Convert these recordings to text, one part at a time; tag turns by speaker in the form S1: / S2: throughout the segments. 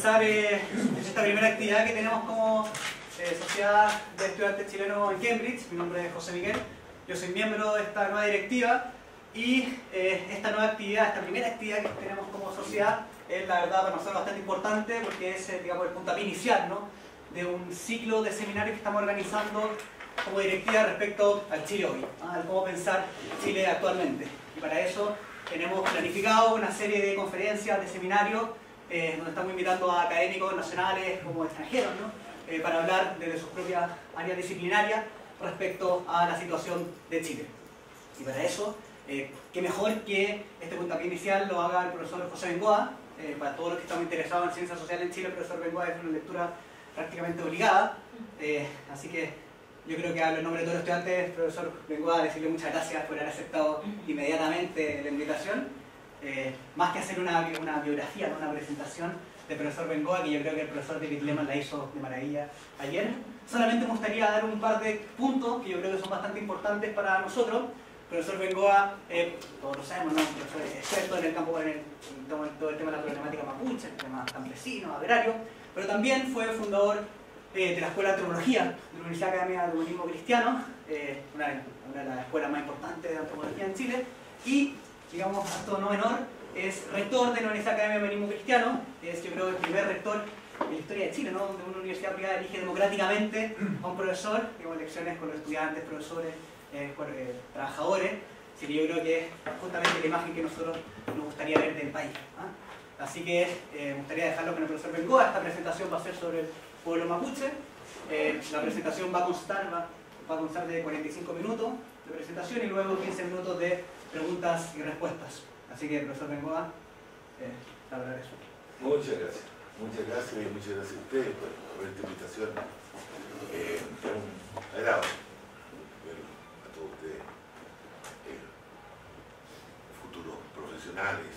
S1: comenzar esta primera actividad que tenemos como Sociedad de Estudiantes Chilenos en Cambridge. Mi nombre es José Miguel, yo soy miembro de esta nueva directiva y esta nueva actividad, esta primera actividad que tenemos como sociedad es la verdad para nosotros bastante importante porque es digamos, el puntapié inicial, ¿no?, de un ciclo de seminarios que estamos organizando como directiva respecto al Chile hoy, al cómo pensar Chile actualmente. Y para eso tenemos planificado una serie de conferencias, de seminarios, donde estamos invitando a académicos nacionales como extranjeros, ¿no?, para hablar desde sus propias áreas disciplinarias respecto a la situación de Chile. Y para eso, qué mejor que este puntapié inicial lo haga el profesor José Bengoa. Para todos los que estamos interesados en ciencias sociales en Chile, el profesor Bengoa es una lectura prácticamente obligada, así que yo creo que hablo en nombre de todos los estudiantes, profesor Bengoa, decirle muchas gracias por haber aceptado inmediatamente la invitación. Más que hacer una biografía, ¿no?, una presentación del profesor Bengoa, que yo creo que el profesor David Lehmann la hizo de maravilla ayer, solamente me gustaría dar un par de puntos que yo creo que son bastante importantes para nosotros. El profesor Bengoa, todos lo sabemos, ¿no?, es experto en el campo, en todo el tema de la problemática mapuche, el tema campesino, agrario, pero también fue fundador de la Escuela de Antropología de la Universidad Académica de Humanismo Cristiano, una de las escuelas más importantes de antropología en Chile, y, digamos, acto no menor, es rector de la Universidad Académica de Humanismo Cristiano, es yo creo el primer rector en la historia de Chile, ¿no?, donde una universidad privada elige democráticamente a un profesor, digamos, elecciones con los estudiantes, profesores, trabajadores. Así que yo creo que es justamente la imagen que nosotros nos gustaría ver del país, ¿ah? Así que me gustaría dejarlo con el profesor Bengoa. Esta presentación va a ser sobre el pueblo mapuche. La presentación va a constar de 45 minutos de presentación y luego 15 minutos de preguntas y respuestas. Así que, profesor Bengoa, la verdad es eso.
S2: Muchas gracias y muchas gracias a ustedes por esta invitación. Es un agrado ver a todos ustedes, futuros profesionales.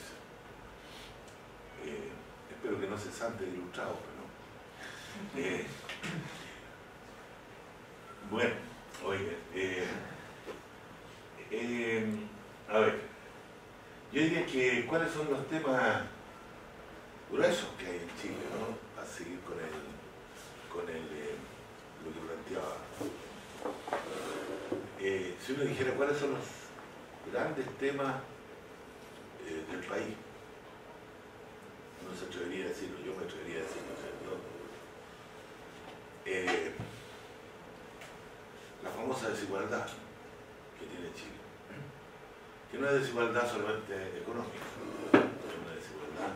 S2: Espero que no cesantes de ilustrados, pero no. Bueno, oiga, a ver, yo diría que cuáles son los temas gruesos que hay en Chile, ¿no?, a seguir con lo que planteaba. Si uno dijera cuáles son los grandes temas del país, uno se atrevería a decirlo, yo me atrevería a decirlo, ¿cierto? La famosa desigualdad que tiene Chile, que no es desigualdad solamente económica, es una desigualdad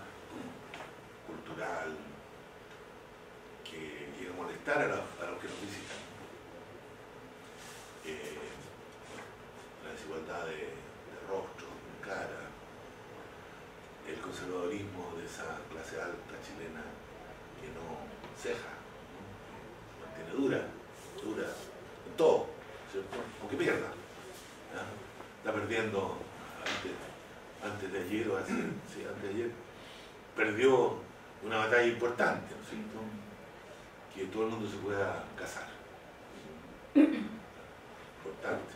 S2: cultural que llega a molestar a los que nos visitan. La desigualdad de rostro, de cara, el conservadurismo de esa clase alta chilena que no ceja, ¿no?, mantiene dura en todo, ¿cierto?, aunque pierda, ¿ya? Está perdiendo antes de ayer, o así, sí, antes de ayer, perdió una batalla importante, ¿no es cierto?, que todo el mundo se pueda casar. Importante.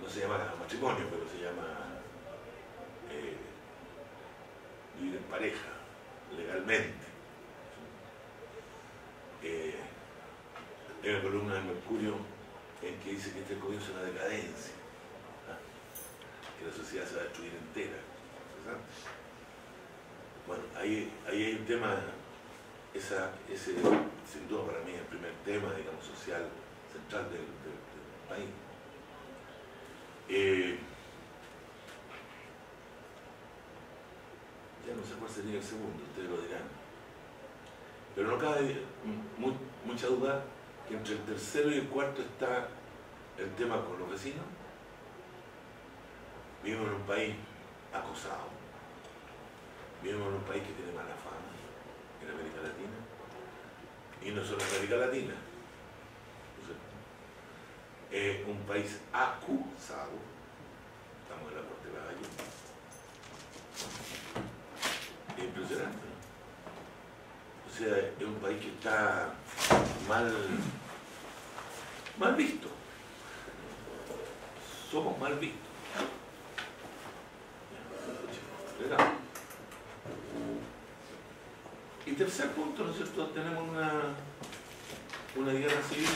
S2: No se llama matrimonio, pero se llama vivir en pareja, legalmente. Hay una columna de Mercurio en que dice que este comienzo es una decadencia, ¿ah?, que la sociedad se va a destruir entera. ¿Verdad? Bueno, ahí hay un tema, ese sin duda para mí es el primer tema, digamos, social central del país. Ya no sé cuál sería el segundo, ustedes lo dirán. Pero no cabe mucha duda que entre el tercero y el cuarto está el tema con los vecinos. Vivimos en un país acosado, vivimos en un país que tiene mala fama en América Latina, y no solo en América Latina, es un país acusado. Estamos en la Corte de Caballo. Es impresionante, ¿no? O sea, es un país que está mal visto. Somos mal vistos. Y tercer punto, ¿no es cierto? Tenemos una guerra civil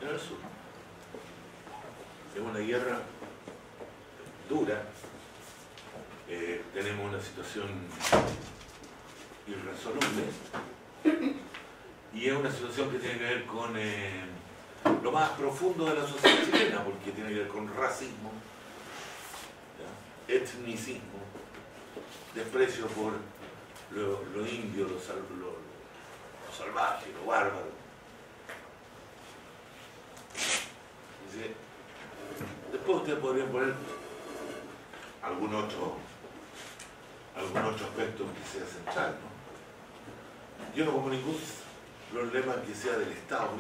S2: en el sur. Es una guerra dura. Tenemos una situación irresoluble. Y es una situación que tiene que ver con lo más profundo de la sociedad chilena, porque tiene que ver con racismo, ¿ya? Etnicismo, desprecio por lo indio, lo salvaje, lo bárbaro. Después ustedes podrían poner algún otro aspecto que sea central, ¿no? Yo no pongo ningún problema que sea del Estado.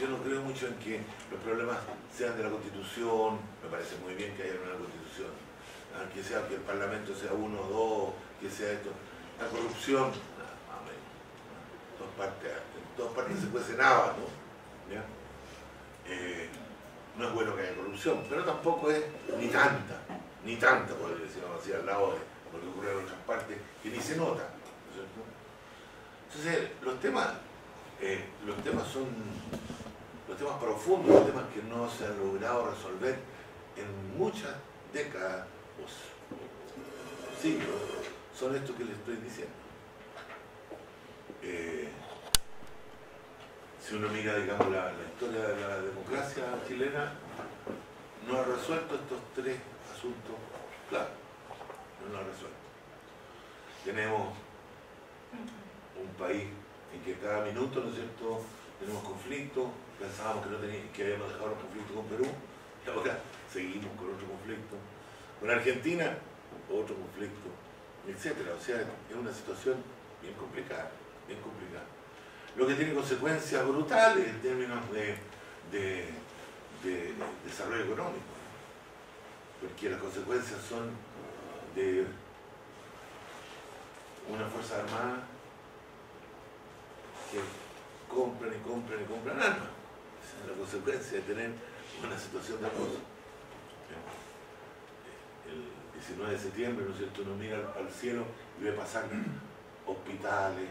S2: Yo no creo mucho en que los problemas sean de la Constitución. Me parece muy bien que haya una Constitución, que sea que el Parlamento sea 1 o 2, que sea esto. La corrupción, en todas partes se cuece nada, ¿no? ¿Ya? No es bueno que haya corrupción, pero tampoco es ni tanta, por decirlo así, al lado de lo que ocurre en otras partes, que ni se nota, ¿no es cierto? Entonces, los temas son los temas profundos, los temas que no se han logrado resolver en muchas décadas o siglos, son estos que les estoy diciendo. Si uno mira, digamos, la historia de la democracia chilena, no ha resuelto estos tres asuntos, claro, no lo ha resuelto. Tenemos un país en que cada minuto, ¿no es cierto?, tenemos conflictos. Pensábamos que habíamos dejado los conflictos con Perú, y ahora seguimos con otro conflicto. Con Argentina, otro conflicto, etc. O sea, es una situación bien complicada, bien complicada. Lo que tiene consecuencias brutales en términos de desarrollo económico, porque las consecuencias son de una fuerza armada que compran armas. Esa es la consecuencia de tener una situación de acoso. El 19 de septiembre, ¿no es cierto?, uno mira al cielo y ve pasar hospitales,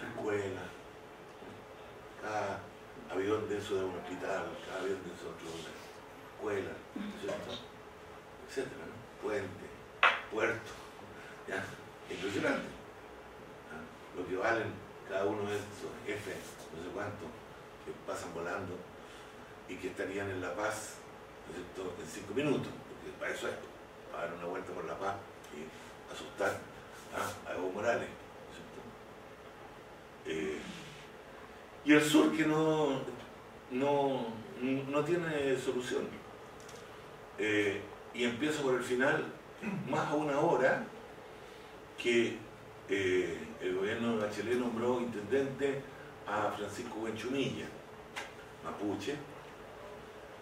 S2: escuelas, cada avión de eso de un hospital, cada avión de eso de una escuela, ¿no es cierto?, etcétera, ¿no? Puente, puerto, ¿ya? Impresionante, ¿no? Lo que valen cada uno de esos F, no sé cuánto, que pasan volando y que estarían en La Paz, ¿no es cierto?, en 5 minutos, porque para eso es, para dar una vuelta por La Paz y asustar a Evo Morales, ¿no es cierto? Y el sur, que no tiene solución. Y empiezo por el final, más aún ahora que el gobierno de Bachelet nombró intendente a Francisco Buenchumilla, mapuche,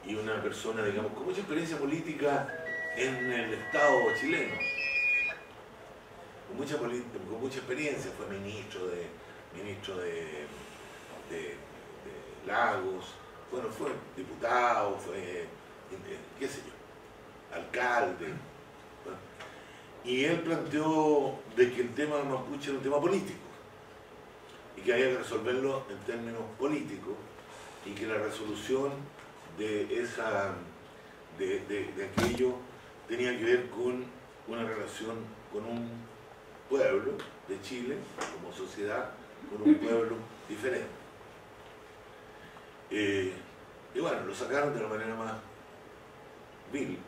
S2: y una persona, digamos, con mucha experiencia política en el Estado chileno, con mucha experiencia. Fue ministro de Lagos, bueno, fue diputado, fue, qué sé yo, alcalde. Bueno, y él planteó de que el tema mapuche era un tema político y que había que resolverlo en términos políticos, y que la resolución de aquello tenía que ver con una relación con un pueblo de Chile como sociedad, con un pueblo diferente. Y bueno, lo sacaron de la manera más vil.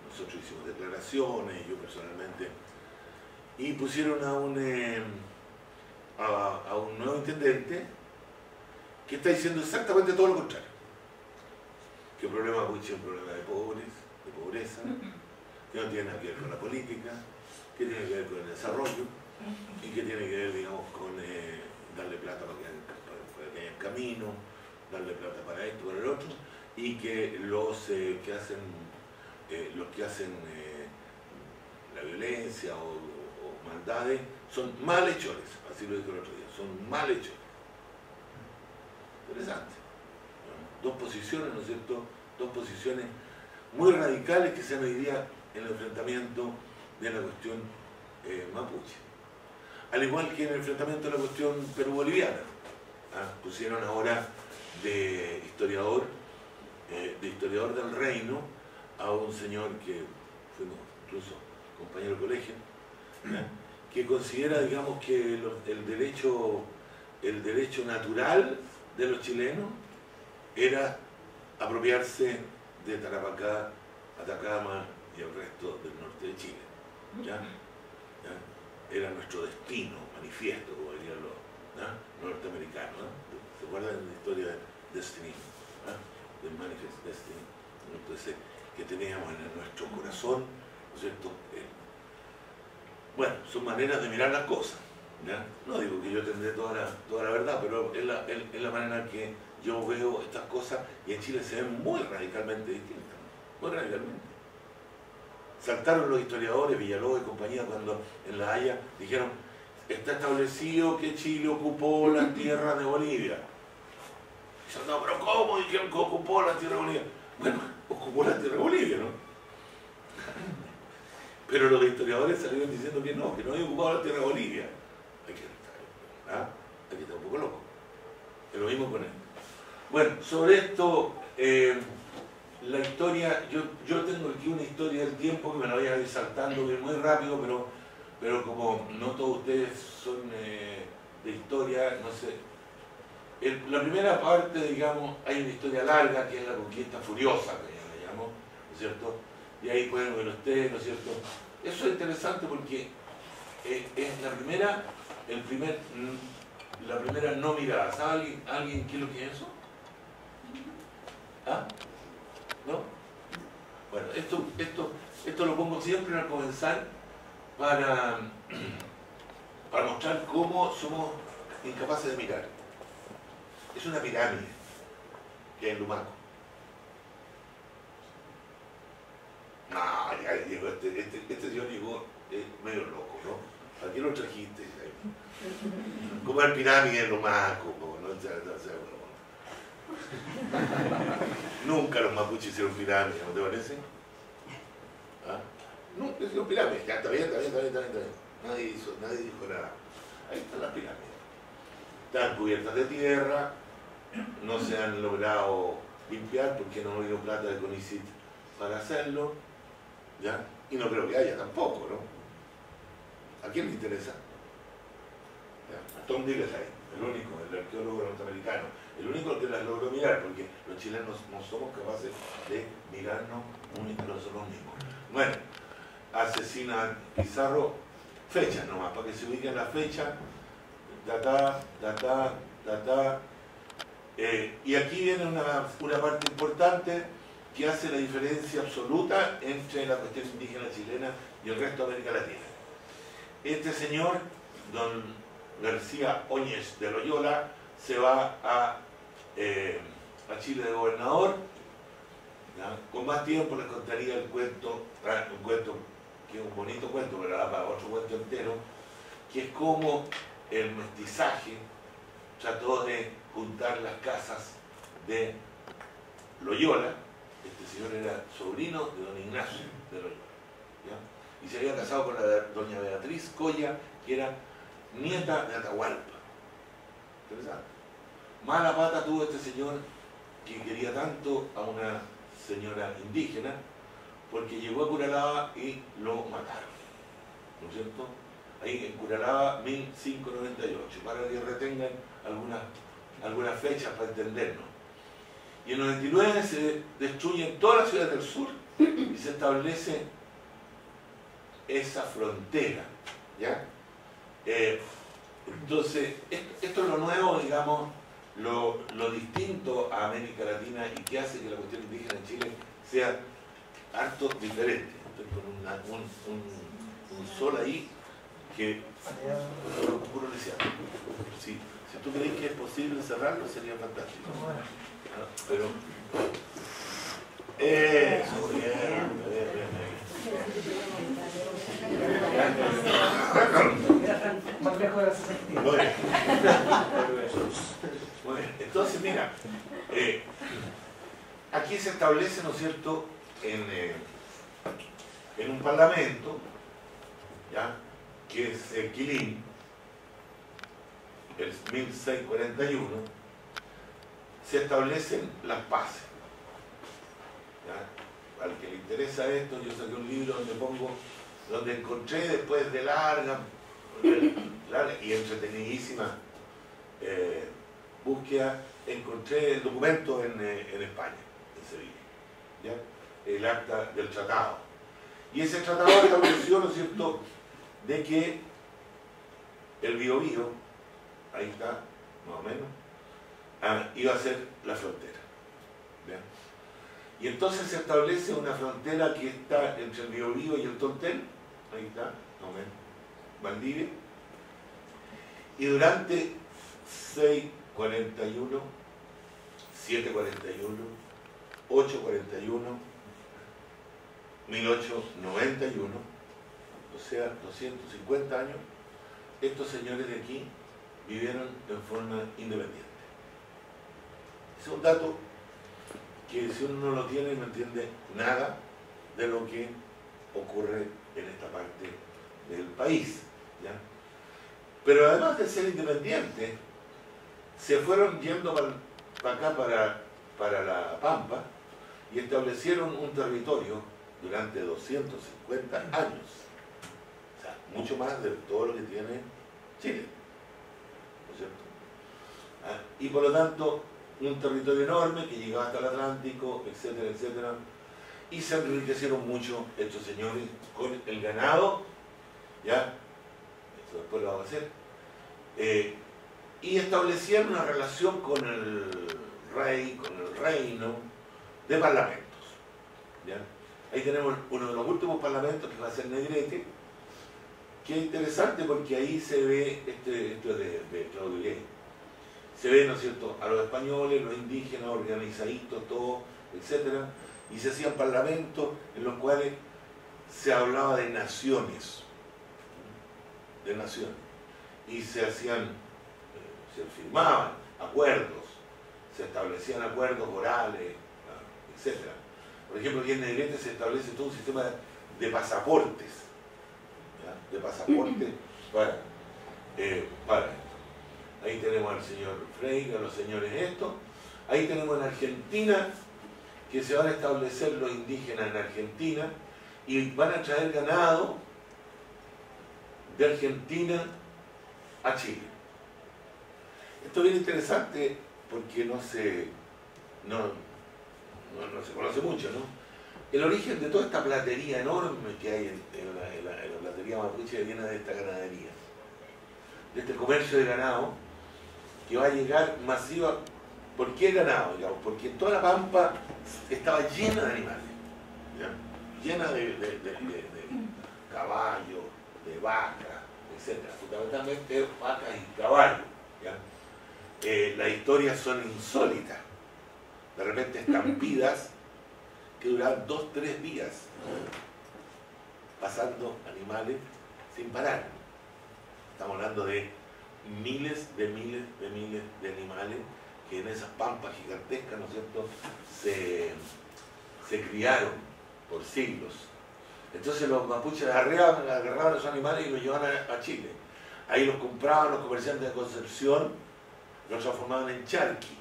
S2: Nosotros hicimos declaraciones, yo personalmente, y pusieron a un nuevo intendente que está diciendo exactamente todo lo contrario. Que el problema mapuche es un problema de pobreza, que no tiene nada que ver con la política, que tiene que ver con el desarrollo, y que tiene que ver, digamos, con darle plata para que haya camino, darle plata para esto, para el otro, y que los que hacen la violencia o maldades son malhechores, así lo dijo el otro día, son malhechores. Interesante, ¿no? Dos posiciones, ¿no es cierto?, dos posiciones muy radicales que se han hoy día en el enfrentamiento de la cuestión mapuche. Al igual que en el enfrentamiento de la cuestión perú-boliviana. Pusieron ahora de historiador del reino a un señor que fuimos incluso compañero de colegio, que considera, digamos, que el derecho natural de los chilenos era apropiarse de Tarapacá, Atacama y el resto del norte de Chile. ¿Ya? Era nuestro destino, manifiesto, como dirían los norteamericanos. ¿Se acuerdan de la historia de Destiny? De Manifest Destiny. Entonces, que teníamos en nuestro corazón, ¿no es cierto? Bueno, son maneras de mirar las cosas. ¿Ya? No digo que yo tendré toda la verdad, pero es la manera que yo veo estas cosas, y en Chile se ven muy radicalmente distintas. Muy radicalmente. Saltaron los historiadores, Villalobos y compañía, cuando en La Haya dijeron: está establecido que Chile ocupó las tierras de Bolivia. Dicen: no, pero ¿cómo dijeron que ocupó las tierras de Bolivia? Bueno, ocupó las tierras de Bolivia, ¿no? Pero los historiadores salieron diciendo que no había ocupado la tierra de Bolivia. Aquí está un poco loco. Es lo mismo con él. Bueno, sobre esto, la historia, yo tengo aquí una historia del tiempo que me la voy a ir saltando muy rápido, pero como no todos ustedes son de historia, no sé. La primera parte, digamos, hay una historia larga que es la conquista furiosa, que ya la llamo, ¿no es cierto? Y ahí pueden ver ustedes, ¿no es cierto? Eso es interesante porque es la primera no mirada. ¿Sabe alguien qué es lo que es eso? ¿Ah? ¿No? Bueno, esto lo pongo siempre al comenzar para mostrar cómo somos incapaces de mirar. Es una pirámide que hay en Lumaco. No, ya llegó este señor llegó medio loco, ¿no? ¿A qué lo trajiste? ¿Cómo es pirámide en Lumaco? ¿No? Nunca los mapuches hicieron pirámides, ¿no te parece? ¿Ah? Nunca hicieron pirámides. Ya, está bien. Nadie dijo nada. Ahí están las pirámides. Están cubiertas de tierra, no se han logrado limpiar porque no ha habido plata de CONICYT para hacerlo, ¿ya? Y no creo que haya tampoco, ¿no? ¿A quién le interesa? ¿Ya? Tom Dillehay, el arqueólogo norteamericano, el único que las logró mirar, porque los chilenos no somos capaces de mirarnos a nosotros mismos. Bueno, asesina Pizarro, fechas nomás, para que se ubiquen las fechas, y aquí viene una parte importante que hace la diferencia absoluta entre la cuestión indígena chilena y el resto de América Latina. Este señor, don García Óñez de Loyola, se va a Chile de gobernador. ¿Ya? Con más tiempo les contaría el cuento, un cuento que es un bonito cuento, pero da para otro cuento entero, que es como el mestizaje trató de juntar las casas de Loyola. Este señor era sobrino de don Ignacio de Loyola, ¿ya? Y se había casado con la doña Beatriz Coya, que era nieta de Atahualpa. Interesante. Mala pata tuvo este señor, que quería tanto a una señora indígena, porque llegó a Curalaba y lo mataron, ¿no es cierto? Ahí en Curalaba, 1598, para que retengan algunas fechas para entendernos. Y en el 99 se destruyen todas las ciudades del sur y se establece esa frontera, ¿ya? Entonces, esto es lo nuevo, digamos, lo distinto a América Latina y que hace que la cuestión indígena en Chile sea harto diferente. Estoy con un sol ahí que puro lisiado. Si tú crees que es posible cerrarlo, sería fantástico. Pero eso, bien.
S1: Más lejos de la 60.
S2: Muy bien. Entonces, mira, aquí se establece, ¿no es cierto?, en un parlamento, ¿ya?, que es Quilín, el 1641, se establecen las paces. ¿Ya? Al que le interesa esto, yo saqué un libro donde encontré después de larga y entretenidísima búsqueda, encontré el documento en España, en Sevilla, ¿ya? El acta del tratado. Y ese tratado estableció, ¿no es cierto?, de que el Biobío, ahí está, más o menos, iba a ser la frontera. ¿Bien? Y entonces se establece una frontera que está entre el Biobío y el Tontel, ahí está, más o menos, Valdivia, y durante 641, 741, 841, 1891, o sea, 250 años, estos señores de aquí vivieron en forma independiente. Es un dato que si uno no lo tiene no entiende nada de lo que ocurre en esta parte del país, ¿ya? Pero además de ser independientes, se fueron yendo para acá, para la Pampa, y establecieron un territorio durante 250 años. O sea, mucho más de todo lo que tiene Chile, ¿no es cierto? Y por lo tanto, un territorio enorme que llegaba hasta el Atlántico, etcétera, etcétera. Y se enriquecieron mucho estos señores con el ganado, ¿ya? Eso después lo vamos a hacer. Y establecieron una relación con el rey, con el reino de parlamentos, ¿ya? Ahí tenemos uno de los últimos parlamentos, que va a ser Negrete, que es interesante porque ahí se ve, esto de Claudio Ley, se ve, ¿no es cierto?, a los españoles, los indígenas, organizaditos, todos, etcétera, y se hacían parlamentos en los cuales se hablaba de naciones, y se hacían, se firmaban acuerdos, se establecían acuerdos orales, etcétera. Por ejemplo, aquí en Negrete se establece todo un sistema de pasaportes, ¿ya? De pasaportes para. Ahí tenemos al señor Frey, a los señores estos. Ahí tenemos en Argentina que se van a establecer los indígenas en Argentina y van a traer ganado de Argentina a Chile. Esto es bien interesante porque no se conoce mucho, ¿no? El origen de toda esta platería enorme que hay en la platería mapuche viene de esta ganadería, de este comercio de ganado que va a llegar masiva. ¿Por qué ganado? Digamos, porque en toda la Pampa estaba llena de animales, ¿ya? Llena de caballos, de vacas, etc. Fundamentalmente vacas y caballos, ¿ya? Las historias son insólitas. De repente estampidas que duraban 2-3 días, pasando animales sin parar. Estamos hablando de miles de animales que en esas pampas gigantescas, ¿no es cierto?, se criaron por siglos. Entonces los mapuches agarraban esos animales y los llevaban a Chile. Ahí los compraban los comerciantes de Concepción, los transformaban en charqui.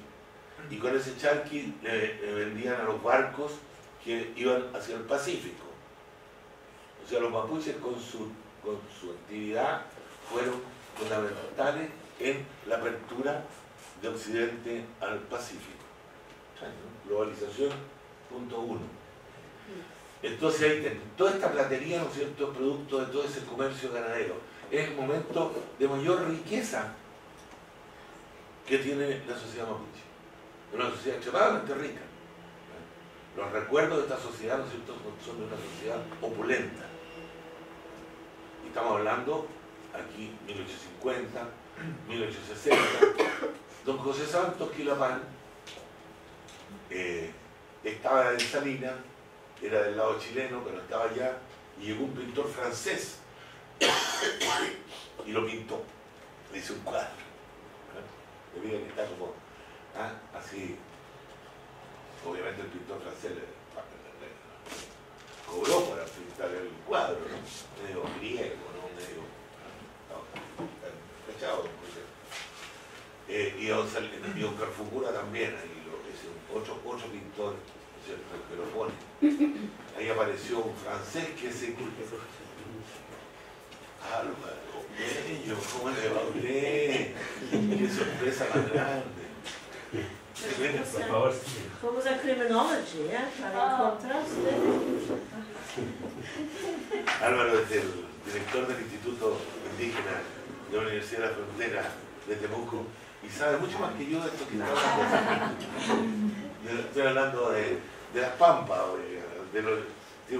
S2: Y con ese charqui le vendían a los barcos que iban hacia el Pacífico. O sea, los mapuches con su actividad fueron fundamentales en la apertura de Occidente al Pacífico. Globalización, punto 1. Entonces ahí tenemos toda esta platería, ¿no es cierto?, producto de todo ese comercio ganadero. Es el momento de mayor riqueza que tiene la sociedad mapuche. Una sociedad extremadamente rica. Los recuerdos de esta sociedad, ¿no es cierto?, son de una sociedad opulenta. Y estamos hablando aquí 1850, 1860. Don José Santos Quilapán estaba en Salinas, era del lado chileno, pero estaba allá, y llegó un pintor francés y lo pintó, le hizo un cuadro. Le veía que está como así. Obviamente el pintor francés le cobró para pintar el cuadro, ¿no? Medio griego, ¿no? Medio y don Carfucura también, ahí otro pintor, ¿cierto?, que lo pone. Ahí apareció un francés que se... Álvaro, bello, ¿cómo le va a usted? Qué sorpresa más grande.
S3: Por favor,
S4: Vamos a criminology, para encontraste.
S2: Álvaro es el director del Instituto Indígena de la Universidad de la Frontera de Temuco y sabe mucho más que yo de esto que está hablando. Yo estoy hablando de las Pampas, tiene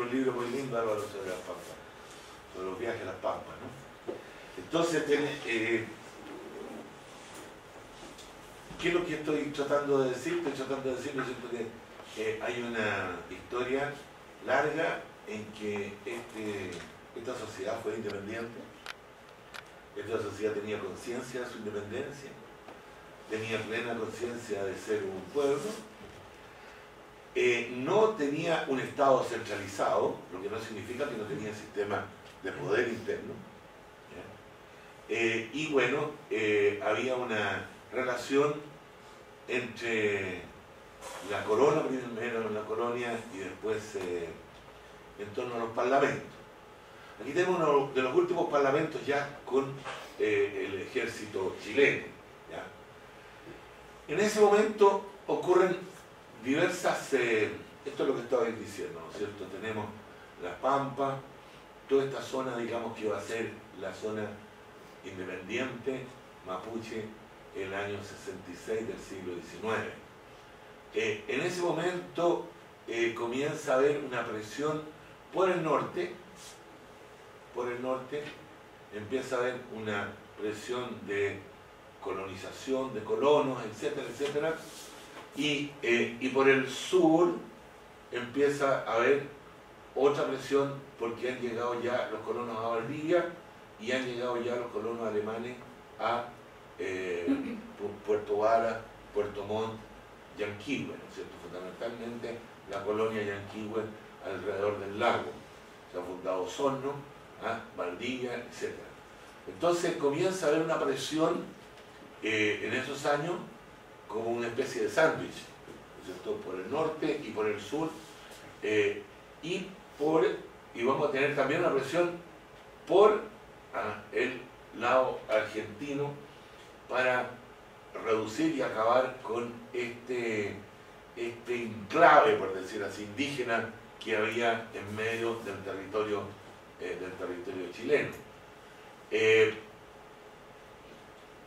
S2: un libro muy lindo, Álvaro, sobre las Pampas, sobre los viajes a las Pampas, ¿no? Entonces, ¿qué es lo que estoy tratando de decir? Estoy tratando de decir, ¿no es cierto?, que hay una historia larga en que esta sociedad fue independiente, esta sociedad tenía conciencia de su independencia, tenía plena conciencia de ser un pueblo, no tenía un Estado centralizado, lo que no significa que no tenía sistema de poder interno, y bueno, había una relación entre la corona, primero la colonia y después en torno a los parlamentos. Aquí tenemos uno de los últimos parlamentos ya con el ejército chileno, ¿ya? En ese momento ocurren diversas, esto es lo que estaba diciendo, ¿no es cierto? Tenemos las Pampas, toda esta zona, digamos, que va a ser la zona independiente mapuche el año 66 del siglo XIX. En ese momento comienza a haber una presión por el norte, empieza a haber una presión de colonización, de colonos, etcétera, etcétera, y por el sur empieza a haber otra presión porque han llegado ya los colonos a Valdivia y han llegado ya los colonos alemanes a Puerto Vara, Puerto Montt, Yanquihue, ¿no es cierto?, fundamentalmente la colonia Yanquihue alrededor del lago. Se ha fundado Osorno, Valdivia, etc. Entonces comienza a haber una presión en esos años como una especie de sándwich, ¿no es cierto?, por el norte y por el sur, y vamos a tener también una presión por el lado argentino para reducir y acabar con este enclave, por decir así, indígena que había en medio del territorio chileno.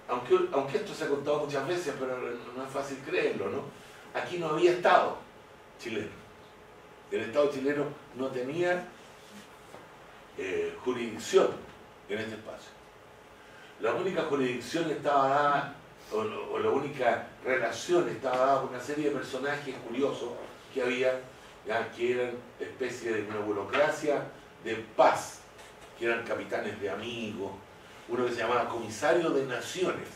S2: Aunque esto se ha contado muchas veces, pero no es fácil creerlo, ¿no? Aquí no había Estado chileno. El Estado chileno no tenía jurisdicción en este espacio. La única jurisdicción estaba dada, o la única relación estaba dada por una serie de personajes curiosos que había, ya, que eran especie de una burocracia de paz, que eran capitanes de amigos, uno que se llamaba comisario de naciones.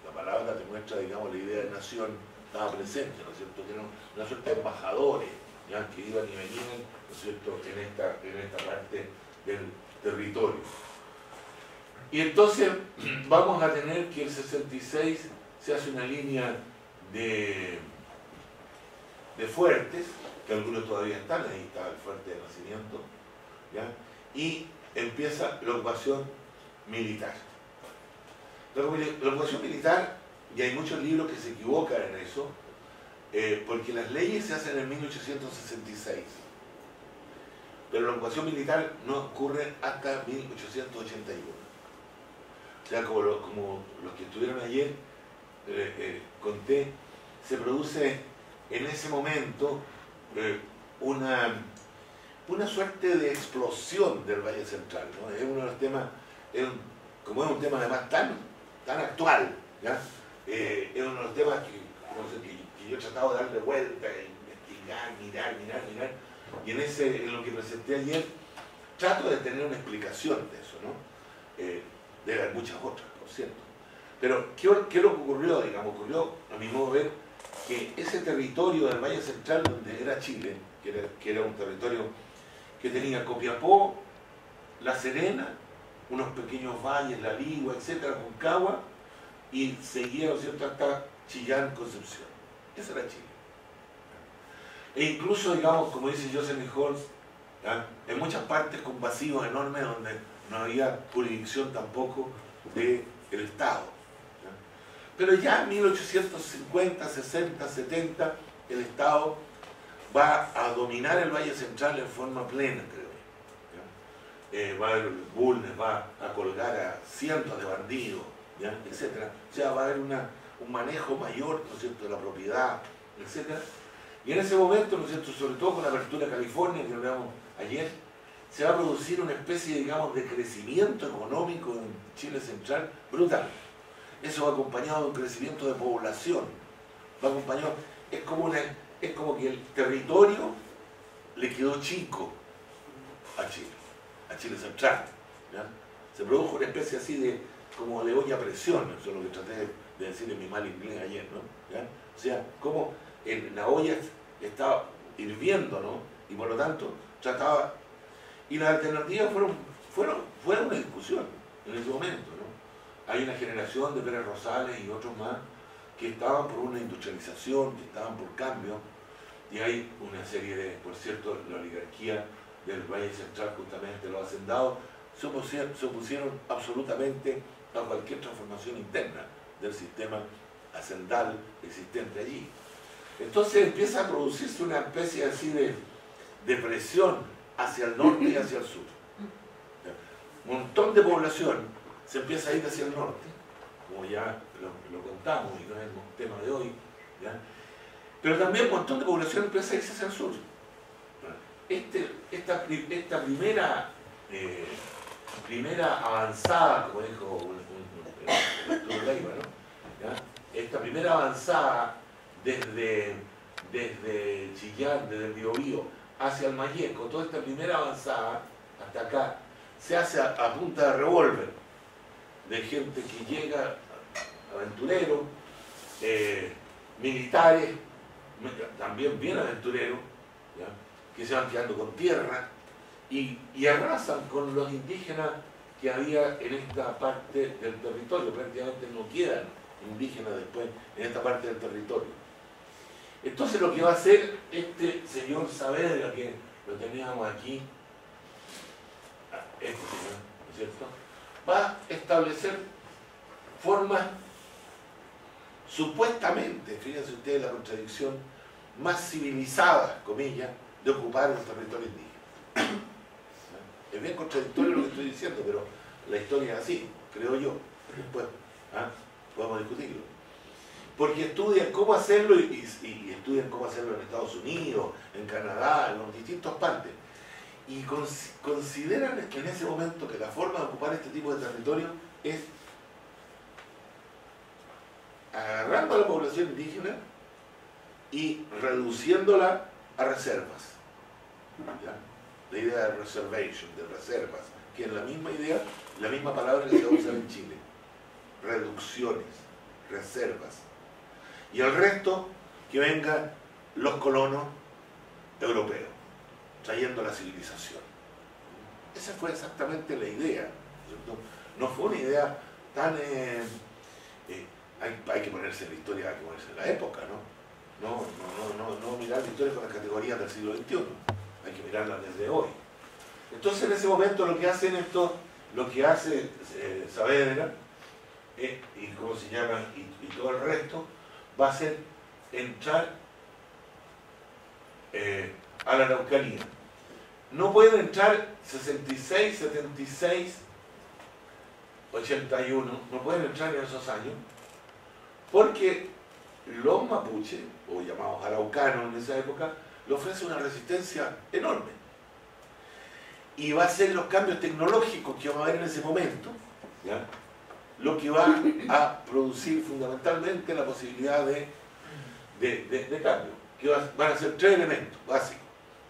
S2: La palabra te muestra, digamos, la idea de nación estaba presente, ¿no es cierto? Que eran una suerte de embajadores, ya, que iban y venían, ¿no es cierto?, en esta parte del territorio. Y entonces vamos a tener que el 66 se hace una línea de fuertes, que algunos todavía están, ahí está el fuerte de Nacimiento, ¿ya? Y empieza la ocupación militar. La ocupación militar, y hay muchos libros que se equivocan en eso, porque las leyes se hacen en 1866, pero la ocupación militar no ocurre hasta 1881. O sea, como los que estuvieron ayer, conté, se produce en ese momento una suerte de explosión del Valle Central, ¿no? Es uno de los temas, como es un tema además tan actual, ¿ya? Es uno de los temas que yo he tratado de darle vuelta, investigar, mirar, y en lo que presenté ayer trato de tener una explicación de eso, ¿no? Debe haber muchas otras, por cierto. Pero, ¿qué es lo que ocurrió? Digamos, ocurrió, a mi modo de ver, que ese territorio del Valle Central, donde era Chile, que era un territorio que tenía Copiapó, La Serena, unos pequeños valles, La Ligua, etcétera, Concagua, y seguía, ¿no es cierto?, hasta Chillán, Concepción. Esa era Chile. E incluso, digamos, como dice Joseph Nichols, en muchas partes con vacíos enormes donde no había jurisdicción tampoco del Estado. ¿Ya? Pero ya en 1850, 60, 70, el Estado va a dominar el Valle Central en forma plena, creo. ¿Ya? Va a haber bulnes, va a colgar a cientos de bandidos, ¿ya? Etcétera. O sea, va a haber un manejo mayor, ¿no es cierto?, de la propiedad, etcétera. Y en ese momento, ¿no es cierto?, sobre todo con la apertura de California, que hablamos ayer, se va a producir una especie, digamos, de crecimiento económico en Chile Central brutal. Eso va acompañado de un crecimiento de población. Va acompañado, es como que el territorio le quedó chico a Chile Central. ¿Ya? Se produjo una especie así de, como de olla a presión, eso es lo que traté de decir en mi mal inglés ayer, ¿no? ¿Ya? O sea, como la olla estaba hirviendo, ¿no? Y por lo tanto trataba, y las alternativas fueron una discusión en ese momento, ¿no? Hay una generación de Pérez Rosales y otros más que estaban por una industrialización, que estaban por cambio, y hay una serie de, por cierto, la oligarquía del Valle Central, justamente los hacendados, se opusieron absolutamente a cualquier transformación interna del sistema hacendal existente allí. Entonces empieza a producirse una especie así de presión hacia el norte y hacia el sur. Un montón de población se empieza a ir hacia el norte, como ya lo contamos y no es el tema de hoy, ¿ya? Pero también un montón de población empieza a irse hacia el sur. Esta primera avanzada, como dijo un Leiva, ¿no? ¿Ya? Esta primera avanzada desde Chillán, desde el Biobío hacia el Mayeco, toda esta primera avanzada hasta acá, se hace a punta de revólver, de gente que llega, aventureros, militares, también bien aventureros, ¿ya? Que se van quedando con tierra y arrasan con los indígenas que había en esta parte del territorio. Prácticamente no quedan indígenas después en esta parte del territorio. Entonces lo que va a hacer este señor Saavedra, que lo teníamos aquí, este señor, ¿no es cierto?, va a establecer formas supuestamente, fíjense ustedes la contradicción, más civilizadas, comillas, de ocupar el territorio indígena. Es bien contradictorio lo que estoy diciendo, pero la historia es así, creo yo. Después podemos discutirlo. Porque estudian cómo hacerlo y estudian cómo hacerlo en Estados Unidos, en Canadá, en las distintas partes. Y consideran que en ese momento que la forma de ocupar este tipo de territorio es agarrando a la población indígena y reduciéndola a reservas. ¿Ya? La idea de reservation, de reservas, que es la misma idea, la misma palabra que se usa en Chile. Reducciones, reservas. Y el resto, que vengan los colonos europeos, trayendo la civilización. Esa fue exactamente la idea, ¿cierto? No fue una idea tan... hay que ponerse en la historia, hay que ponerse en la época, ¿no? No mirar la historia con las categorías del siglo XXI, hay que mirarla desde hoy. Entonces en ese momento lo que hacen esto, lo que hace Saavedra, y cómo se llama, y todo el resto, va a ser entrar a la Araucanía. No pueden entrar 66, 76, 81, no pueden entrar en esos años, porque los mapuches, o llamados araucanos en esa época, le ofrecen una resistencia enorme. Y va a ser los cambios tecnológicos que vamos a ver en ese momento, ¿ya?, lo que va a producir fundamentalmente la posibilidad de cambio, que van a ser tres elementos básicos,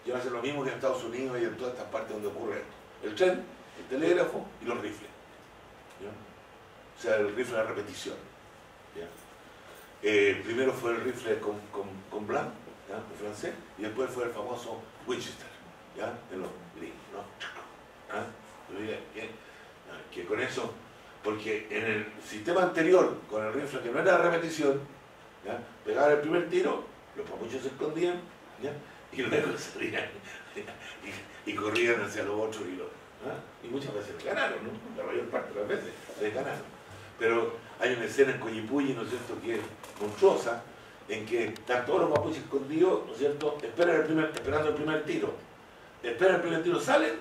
S2: que van a ser lo mismo que en Estados Unidos y en todas estas partes donde ocurre esto: el tren, el telégrafo y los rifles, ¿ya? O sea, el rifle de repetición, ¿ya? Primero fue el rifle con Blanc, ¿ya?, el francés, y después fue el famoso Winchester, ¿ya?, de los gringos, ¿no? ¿Ah? Que con eso Porque en el sistema anterior, con el rifle que no era de repetición, ¿ya? Pegaban el primer tiro, los papuchos se escondían, ¿ya? Y luego salían y corrían hacia los otros y muchas veces les ganaron, ¿no? La mayor parte de las veces les ganaron. Pero hay una escena en Coyipulli, ¿no es cierto?, que es monstruosa, en que están todos los mapuches escondidos, ¿no es cierto?, esperando el primer tiro. Esperan el primer tiro, salen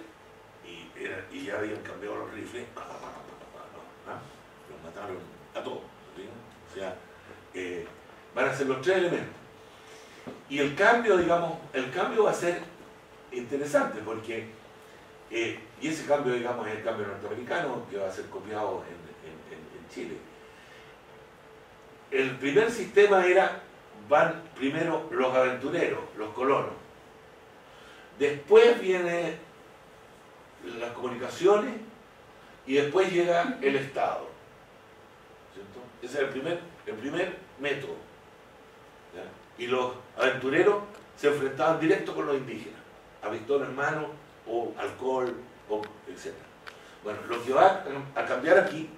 S2: y ya habían cambiado los rifles. Los mataron a todos, ¿sí? O sea, van a ser los tres elementos. Y el cambio, digamos, va a ser interesante porque, y ese cambio, digamos, es el cambio norteamericano que va a ser copiado en Chile. El primer sistema van primero los aventureros, los colonos. Después vienen las comunicaciones y después llega el Estado. ¿Cierto? Ese es el primer método. ¿Ya? Y los aventureros se enfrentaban directo con los indígenas, a pistola en mano, o alcohol, etc. Bueno, lo que va a cambiar aquí,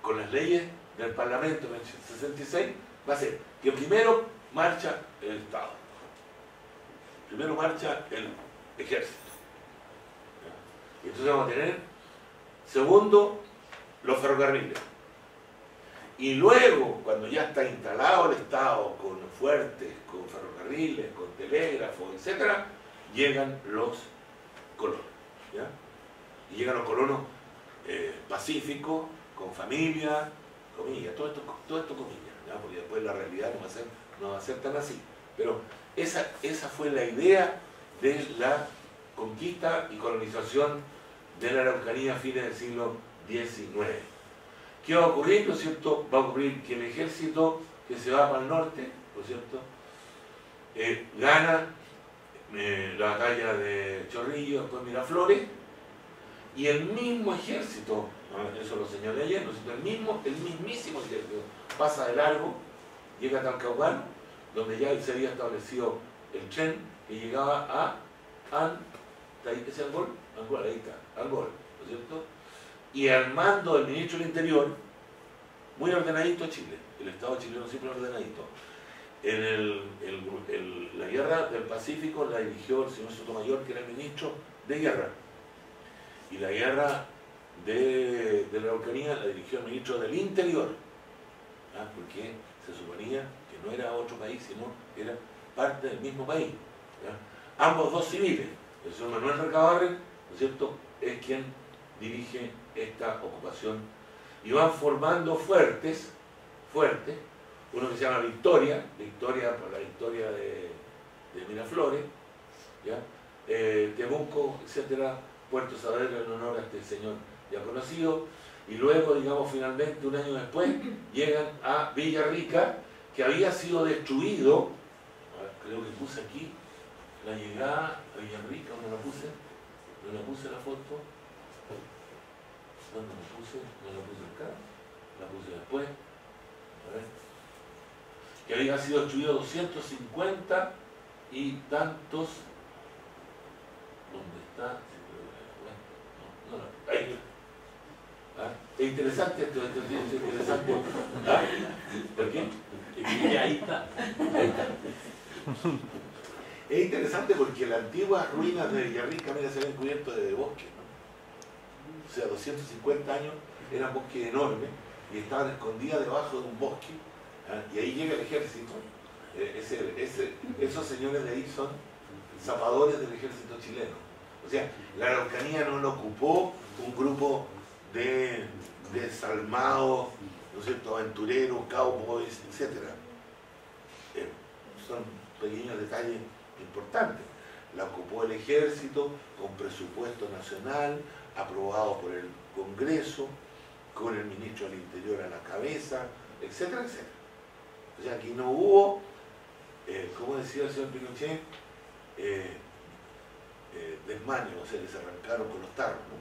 S2: con las leyes del Parlamento en el 66, va a ser que primero marcha el Estado, primero marcha el Ejército. ¿Ya? Y entonces vamos a tener, segundo, los ferrocarriles. Y luego, cuando ya está instalado el Estado con fuertes, con ferrocarriles, con telégrafos, etc., llegan los colonos. ¿Ya? Y llegan los colonos pacíficos, con familia, comillas, todo esto comillas, ¿ya? Porque después la realidad no va a ser tan así. Pero esa fue la idea de la conquista y colonización de la Araucanía a fines del siglo XIX. ¿Qué va a ocurrir? ¿No es cierto? Va a ocurrir que el ejército que se va para el norte, ¿no es cierto?, gana la batalla de Chorrillos, después Miraflores, y el mismo ejército, eso lo señalé ayer, ¿no es cierto?, el mismísimo ejército pasa de largo, llega a Talcahuano, donde ya se había establecido el tren que llegaba a Angol, ahí está, Angol, ¿no es cierto? Y al mando del ministro del Interior, muy ordenadito Chile, el Estado chileno siempre ordenadito. La guerra del Pacífico la dirigió el señor Sotomayor, que era el ministro de guerra. Y la guerra de la Araucanía la dirigió el ministro del Interior, porque se suponía que no era otro país, sino era parte del mismo país. ¿Ya? Ambos dos civiles. El señor Manuel Recabarren, ¿no es cierto?, es quien dirige esta ocupación, y van formando fuertes, uno que se llama Victoria por la victoria de Miraflores, ¿ya? Temuco, etcétera, Puerto Saavedra en honor a este señor ya conocido, y luego, digamos, finalmente, un año después, llegan a Villarrica, que había sido destruido. Creo que puse aquí la llegada a Villarrica, ¿no la puse la foto? ¿Dónde la puse? No la puse acá, la puse después. A ver. Que había sido destruido 250 y tantos. ¿Dónde está? No, ahí. Es interesante esto, es interesante. ¿Por qué? Ahí está. Es interesante porque las antiguas ruinas de Villarrica, mira, se ven cubiertas de bosque, ¿no? O sea, 250 años, eran bosques enormes y estaban escondidas debajo de un bosque, y ahí llega el ejército. Esos señores de ahí son zapadores del ejército chileno. O sea, la Araucanía no lo ocupó un grupo de desalmados, ¿no es cierto?, aventureros, cowboys, etc. Son pequeños detalles importantes. La ocupó el ejército con presupuesto nacional, aprobado por el Congreso, con el ministro del Interior a la cabeza, etcétera, etcétera. O sea, aquí no hubo, como decía el señor Pinochet, desmaño, o sea, les arrancaron con los tarros, ¿no?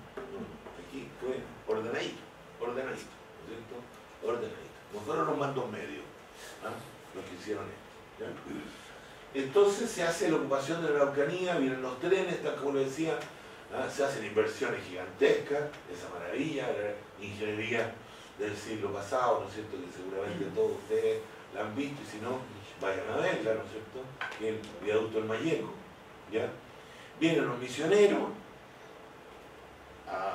S2: Aquí fue ordenadito, ¿no es cierto? Ordenadito. No fueron los mandos medios, los que hicieron esto, ¿ya? Entonces se hace la ocupación de la Araucanía, vienen los trenes, tal como lo decía, se hacen inversiones gigantescas, esa maravilla, la ingeniería del siglo pasado, ¿no es cierto?, que seguramente todos ustedes la han visto, y si no, vayan a verla, ¿no es cierto?, que es el viaducto del Mayeco, ¿ya? Vienen los misioneros,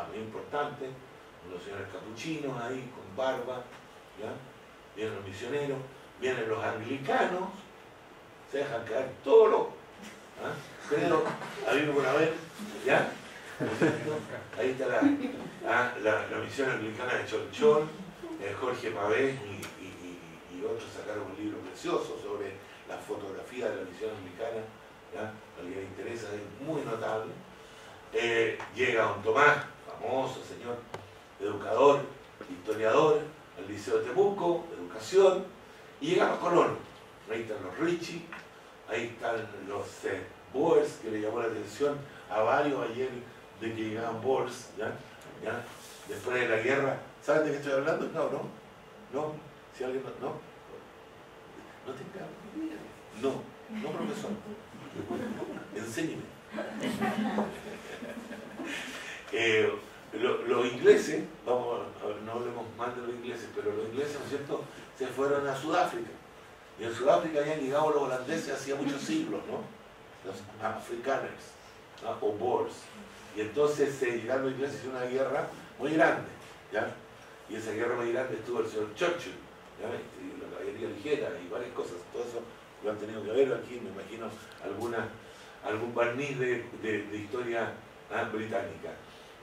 S2: muy importante, unos señores capuchinos ahí, con barba, ¿ya? Vienen los misioneros, vienen los anglicanos, se dejan caer todos los, pero habido por haber, ¿ya? ¿No es cierto? Ahí está la misión anglicana de Cholchol, Jorge Pavés y otros sacaron un libro precioso sobre la fotografía de la misión anglicana, ¿ya? Al que le interesa, es muy notable. Llega don Tomás, famoso señor educador, historiador, al Liceo de Temuco, educación, y llegan los colonos. Ahí están los Richie, ahí están los Boers, que le llamó la atención a varios ayer de que llegaban Boers, ¿ya? Después de la guerra. ¿Saben de qué estoy hablando? No, si alguien no tenga idea. No, profesor. Enséñeme. Los ingleses, vamos a ver, no hablemos mal de los ingleses, pero los ingleses, ¿no es cierto?, se fueron a Sudáfrica. Y en Sudáfrica habían llegado los holandeses hacía muchos siglos, ¿no? Los afrikaners, ¿no?, o Boers. Y entonces llegaron los ingleses y una guerra muy grande, ¿ya? Y esa guerra muy grande estuvo el señor Churchill, ¿ya? Y la caballería ligera y varias cosas. Todo eso lo han tenido que ver aquí, me imagino, algún barniz de historia británica.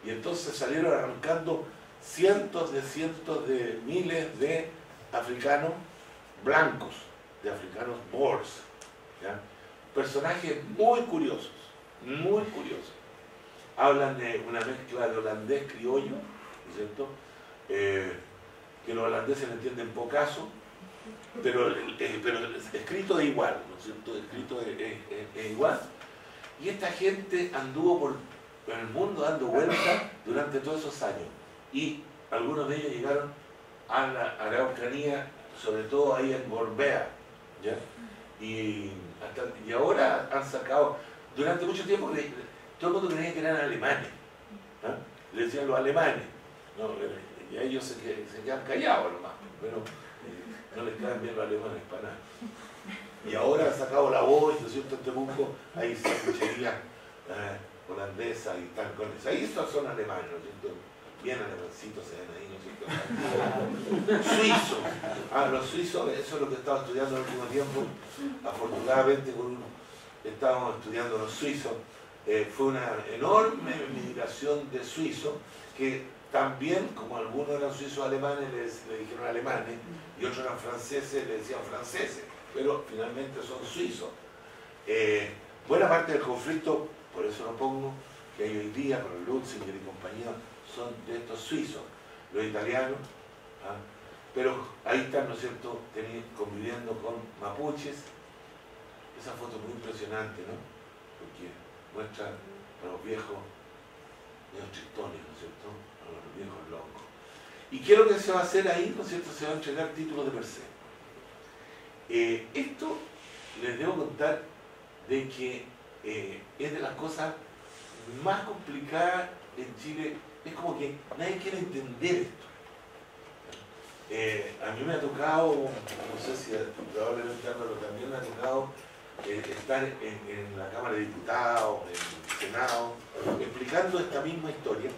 S2: Y entonces salieron arrancando cientos de miles de africanos blancos, de africanos Boers, ¿ya? Personajes muy curiosos, muy curiosos. Hablan de una mezcla de holandés criollo, ¿no es cierto?, que los holandeses le entienden pocaso, pero escrito es igual, ¿no es cierto?, escrito es igual. Y esta gente anduvo por el mundo dando vueltas durante todos esos años, y algunos de ellos llegaron a la Araucanía, sobre todo ahí en Gorbea, ¿ya? Y ahora han sacado, durante mucho tiempo todo el mundo creía que eran alemanes, le decían los alemanes, ¿no? Y a ellos se quedan callados nomás, pero no les caen bien los alemanes para nada. Y ahora han sacado la voz, ¿no es cierto?, en Temuco hay sangucherías holandesas y tal con eso. Ahí estos son alemanes, ¿no es cierto?, bien alemancitos se ven ahí, ¿no es cierto? Suizos. Los suizos, eso es lo que estaba estudiando en el último tiempo. Afortunadamente estábamos estudiando los suizos. Fue una enorme migración de suizos que también, como algunos eran suizos alemanes, le dijeron alemanes, y otros eran franceses, le decían franceses, pero finalmente son suizos. Buena parte del conflicto, por eso lo pongo, que hay hoy día con el Lutzinger y compañía, son de estos suizos, los italianos, pero ahí están, ¿no es cierto?, conviviendo con mapuches. Esa foto es muy impresionante, ¿no?, porque muestra a los viejos medios tristones, ¿no es cierto?, a los viejos locos. ¿Y qué es lo que se va a hacer ahí? ¿No es cierto? Se va a entregar títulos de merced. Esto les debo contar de que es de las cosas más complicadas en Chile. Es como que nadie quiere entender esto. A mí me ha tocado, no sé si probablemente Álvaro también me ha tocado estar en la Cámara de Diputados, en el Senado, explicando esta misma historia.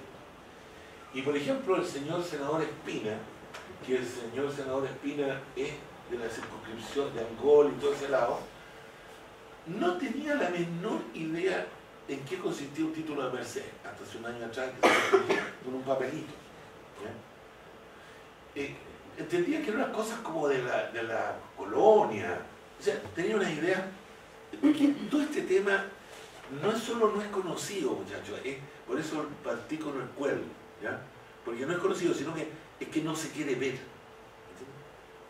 S2: Y por ejemplo, el señor senador Espina, que el señor senador Espina es de la circunscripción de Angol y todo ese lado, no tenía la menor idea en qué consistía un título de merced, hasta hace un año atrás, que se con un papelito. Entendía que eran unas cosas como de la colonia, o sea, tenía una idea, porque todo este tema no es conocido, muchachos, por eso partí con el cuervo, ¿ya? Porque no es conocido, sino que es que no se quiere ver.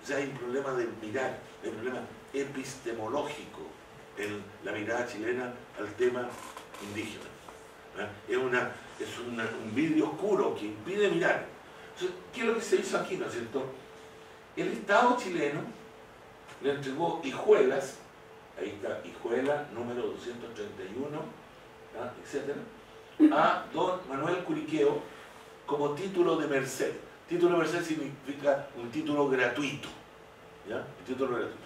S2: O sea, hay un problema de mirar, hay un problema epistemológico en la mirada chilena al tema indígena. Es un vidrio oscuro que impide mirar. Entonces, ¿qué es lo que se hizo aquí, no es cierto? El Estado chileno le entregó hijuelas, ahí está, hijuela número 231, etc., a don Manuel Curiqueo como título de merced. Título de merced significa un título gratuito, ¿ya? Un título gratuito.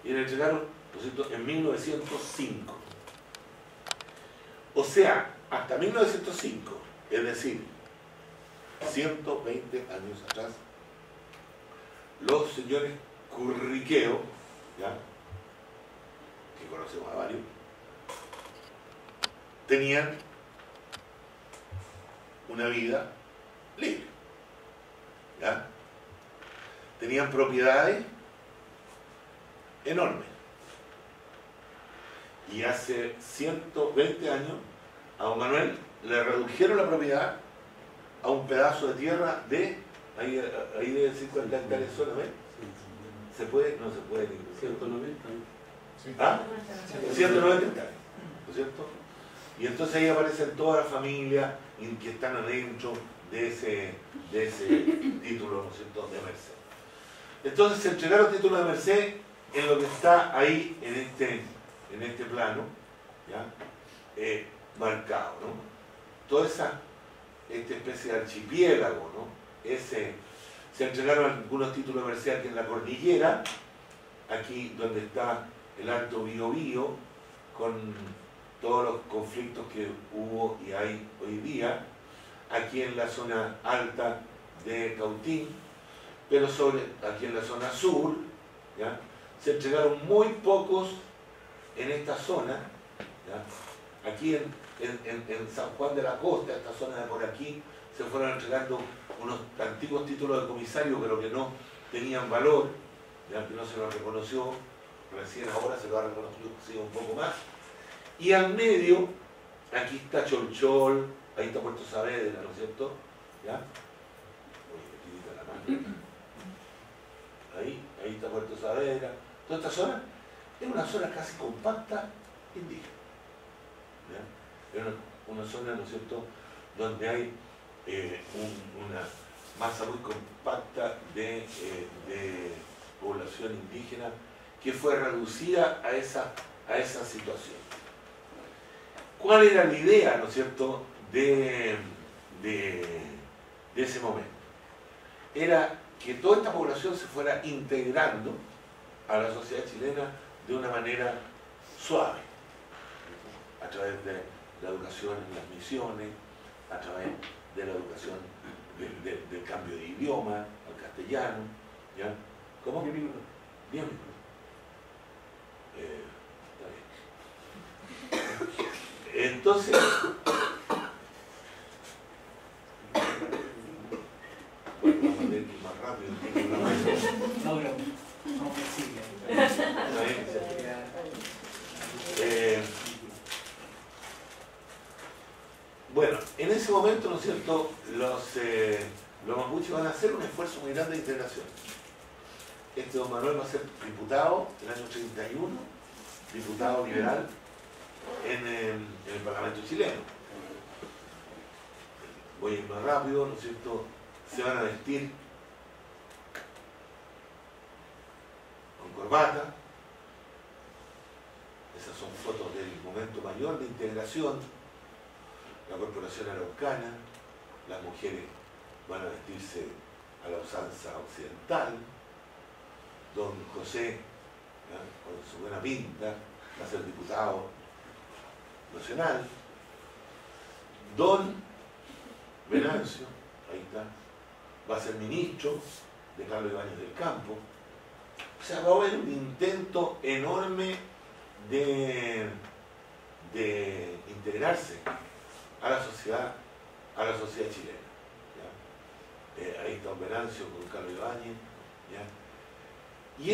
S2: Y le entregaron, ¿no es cierto?, en 1905. O sea, hasta 1905, es decir, 120 años atrás, los señores Curriqueo, ¿ya?, que conocemos a varios, tenían una vida libre, ¿ya? Tenían propiedades enormes. Y hace 120 años a don Manuel le redujeron la propiedad a un pedazo de tierra de, ahí de 50 hectáreas solamente. ¿Se puede? No se puede.
S3: 190.
S2: ¿Ah? 190 hectáreas, ¿no es cierto? Y entonces ahí aparecen todas las familias que están adentro de ese título, ¿no es cierto?, de merced. Entonces se entregaron títulos de merced en lo que está ahí en este plano, ¿ya? Marcado, ¿no? Toda esta especie de archipiélago, ¿no? Se entregaron algunos títulos de merced aquí en la cordillera, aquí donde está el Alto Biobío, con todos los conflictos que hubo y hay hoy día, aquí en la zona alta de Cautín, pero aquí en la zona sur, ¿ya?, se entregaron muy pocos en esta zona, ¿ya? Aquí en San Juan de la Costa, esta zona de por aquí, se fueron entregando unos antiguos títulos de comisario, pero que no tenían valor, ya que no se los reconoció, recién ahora se lo ha reconocido un poco más. Y al medio, aquí está Cholchol, ahí está Puerto Saavedra, ¿no es cierto? ¿Ya? Oye, la mano. Ahí está Puerto Saavedra. Toda esta zona es una zona casi compacta indígena. ¿Ya? Es una zona, ¿no es cierto?, donde hay una masa muy compacta de población indígena que fue reducida a esa situación. ¿Cuál era la idea, ¿no es cierto?, de ese momento? Era que toda esta población se fuera integrando a la sociedad chilena de una manera suave, a través de la educación en las misiones, a través de la educación del cambio de idioma al castellano, ¿ya? ¿Cómo?
S1: 10 minutos.
S2: 10 minutos. Está bien. Entonces, bueno, vamos a tener que ir más rápido.
S1: No, pero somos flexibles.
S2: Está bien, sí. Bueno, en ese momento, ¿no es cierto?, los mapuches van a hacer un esfuerzo muy grande de integración. Don Manuel va a ser diputado en el año 31, diputado liberal en el Parlamento chileno. Voy a ir más rápido, ¿no es cierto? Se van a vestir con corbata. Esas son fotos del momento mayor de integración. La corporación araucana, las mujeres van a vestirse a la usanza occidental. Don José, ¿ya?, con su buena pinta, va a ser diputado nacional. Don Venancio, ahí está, va a ser ministro de Carlos Ibáñez del Campo. O sea, va a haber un intento enorme de integrarse a la sociedad chilena, ¿ya? Ahí está Don Venancio con Carlos Ibáñez, ¿ya? Y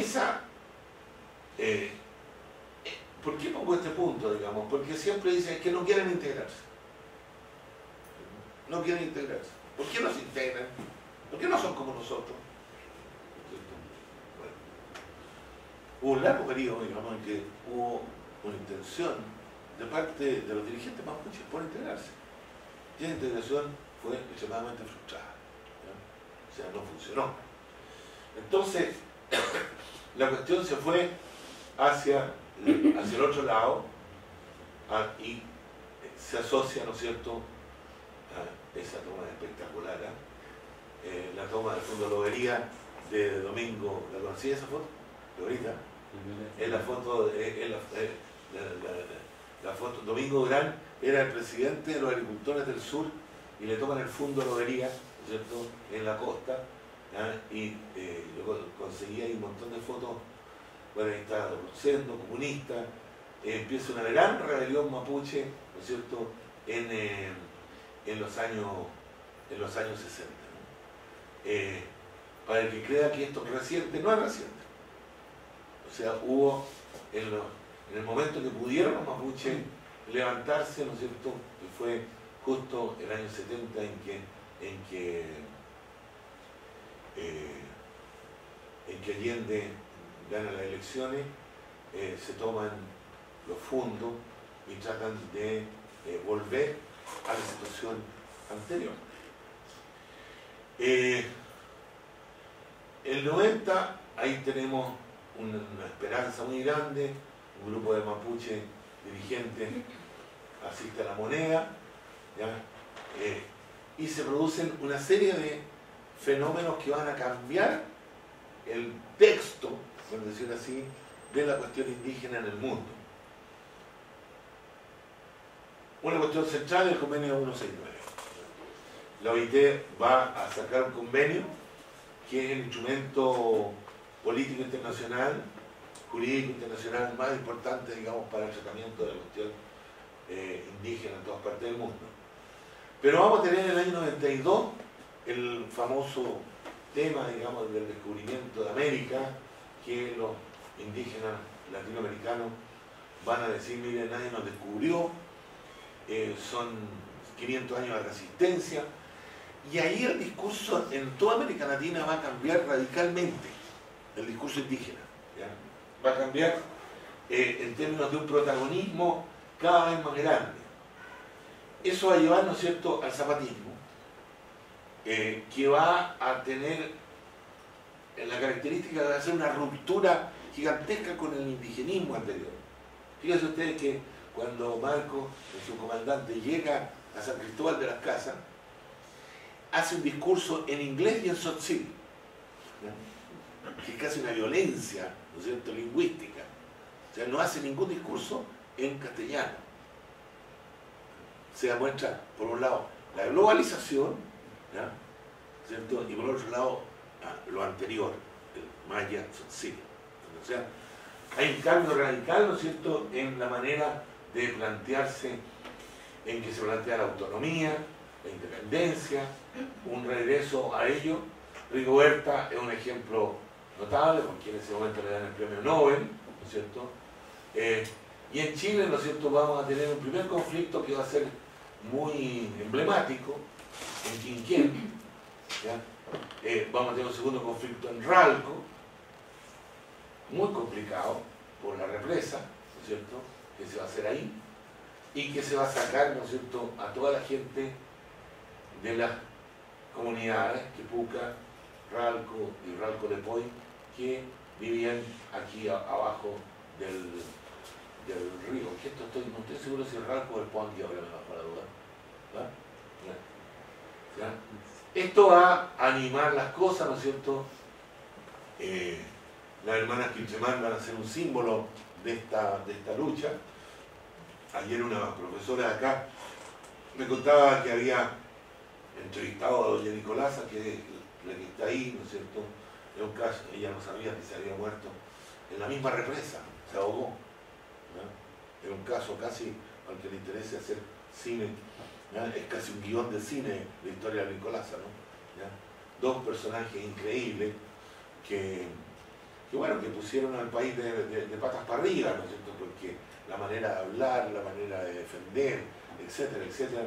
S2: ¿por qué pongo este punto, digamos? Porque siempre dicen que no quieren integrarse. No quieren integrarse. ¿Por qué no se integran? ¿Por qué no son como nosotros? Bueno, hubo un largo periodo, digamos, en que hubo una intención de parte de los dirigentes mapuches por integrarse. Y esa integración fue extremadamente frustrada, ¿ya? O sea, no funcionó. Entonces, la cuestión se fue hacia el otro lado y se asocia, ¿no es cierto?, a esa toma espectacular, la toma del Fondo Lobería de Domingo. ¿La conocí esa foto? Ahorita. Es la foto, la foto. Domingo Durán era el presidente de los agricultores del sur y le toman el Fondo Lobería, ¿cierto?, en la costa, ¿ya? Y yo conseguí ahí un montón de fotos. Bueno, ahí está siendo comunista. Empieza una gran rebelión mapuche, ¿no es cierto?, en los años 60. ¿No? Para el que crea que esto es reciente, no es reciente. O sea, hubo en el momento que pudieron los mapuches levantarse, ¿no es cierto?, que fue justo el año 70 en que Allende gana las elecciones, se toman los fondos y tratan de volver a la situación anterior. El 90, ahí tenemos una esperanza muy grande, un grupo de mapuche dirigentes asiste a la moneda, ¿ya? Y se producen una serie de fenómenos que van a cambiar el texto, por decirlo así, de la cuestión indígena en el mundo. Una cuestión central es el convenio 169. La OIT va a sacar un convenio que es el instrumento político internacional, jurídico internacional más importante, digamos, para el tratamiento de la cuestión indígena en todas partes del mundo. Pero vamos a tener en el año 92 el famoso tema, digamos, del descubrimiento de América, que los indígenas latinoamericanos van a decir, miren, nadie nos descubrió, son 500 años de resistencia, y ahí el discurso en toda América Latina va a cambiar radicalmente, el discurso indígena, ¿ya? Va a cambiar en términos de un protagonismo cada vez más grande. Eso va a llevar, ¿no es cierto?, al zapatismo, que va a tener la característica de hacer una ruptura gigantesca con el indigenismo anterior. Fíjense ustedes que cuando Marcos, su comandante, llega a San Cristóbal de las Casas, hace un discurso en inglés y en tzotzil, ¿no?, que es casi una violencia, ¿no es cierto?, lingüística. O sea, no hace ningún discurso en castellano. Se demuestra, por un lado, la globalización, ¿ya?, ¿cierto?, y por otro lado, lo anterior, el maya tzotzil. O sea, hay un cambio radical, ¿no es cierto?, en la manera de plantearse, en que se plantea la autonomía, la independencia, un regreso a ello. Rigoberta es un ejemplo notable, porque en ese momento le dan el premio Nobel, ¿no es cierto? Y en Chile, ¿no es cierto?, vamos a tener un primer conflicto que va a ser muy emblemático, en Quinquén, ¿ya? Vamos a tener un segundo conflicto en Ralco, muy complicado por la represa, ¿no es cierto?, que se va a hacer ahí, y que se va a sacar, ¿no es cierto?, a toda la gente de las comunidades Quipuca, Ralco y Ralco de Poy, que vivían aquí abajo del río. Que esto no estoy seguro si es Ralco o el Puangui, ahora me bajo la duda. ¿Ya? ¿Ya? Esto va a animar las cosas, ¿no es cierto? Las hermanas Quintremán van a ser un símbolo de esta lucha. Ayer una profesora de acá me contaba que había entrevistado a doña Nicolasa, que es la que está ahí, ¿no es cierto? Es un caso, ella no sabía que se había muerto en la misma represa, se ahogó, ¿no? Es un caso casi al que le interese hacer cine, ¿no? Es casi un guión de cine de historia de Nicolasa, ¿no? ¿Ya? Dos personajes increíbles que bueno, que pusieron al país de patas para arriba, ¿no es cierto? Porque la manera de hablar, la manera de defender, etcétera, etcétera.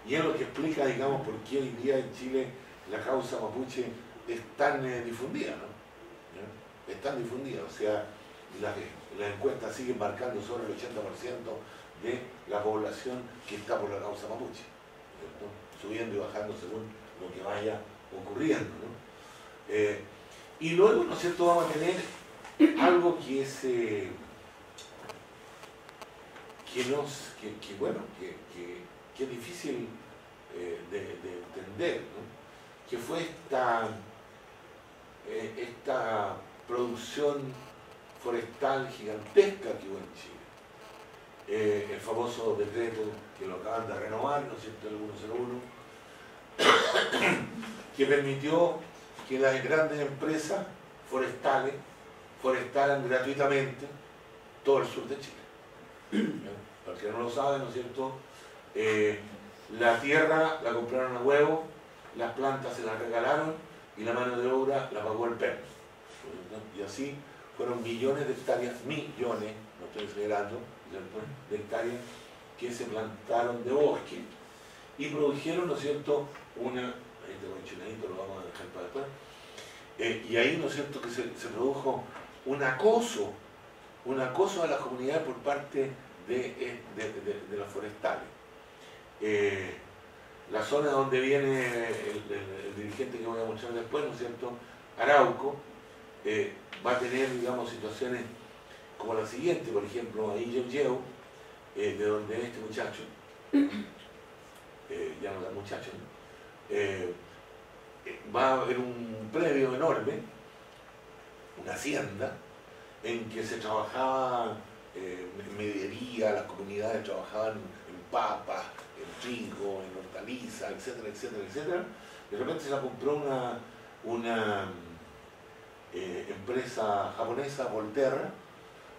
S2: Y es lo que explica, digamos, por qué hoy día en Chile la causa mapuche es tan difundida, ¿no? ¿Ya? Es tan difundida, o sea, las encuestas siguen marcando sobre el 80% de la población que está por la causa mapuche, ¿cierto?, subiendo y bajando según lo que vaya ocurriendo, ¿no? Y luego, ¿no es cierto?, vamos a tener algo que es que es difícil de entender, ¿no? que fue esta producción forestal gigantesca que hubo en Chile. El famoso decreto que lo acaban de renovar, ¿no es cierto?, el 101, que permitió que las grandes empresas forestales forestaran gratuitamente todo el sur de Chile. Para el que no lo sabe, ¿no es cierto?, la tierra la compraron a huevo, las plantas se las regalaron y la mano de obra la pagó el PERS. Y así fueron millones de hectáreas, millones, no estoy exagerando, de hectáreas que se plantaron de bosque y produjeron, ¿no es cierto?, ahí tengo el chilenito, lo vamos a dejar para después, y ahí, ¿no es cierto?, que se produjo un acoso a las comunidades por parte de las forestales. La zona donde viene el dirigente que voy a mostrar después, ¿no es cierto?, Arauco, va a tener, digamos, situaciones como la siguiente. Por ejemplo, ahí Yeu, de donde es este muchacho, ya no es muchacho, ¿no? Va a haber un predio enorme, una hacienda, en que se trabajaba en medidería, las comunidades trabajaban en papas, en trigo, en hortalizas, etcétera, etcétera, etcétera. De repente se la compró una empresa japonesa, Volterra,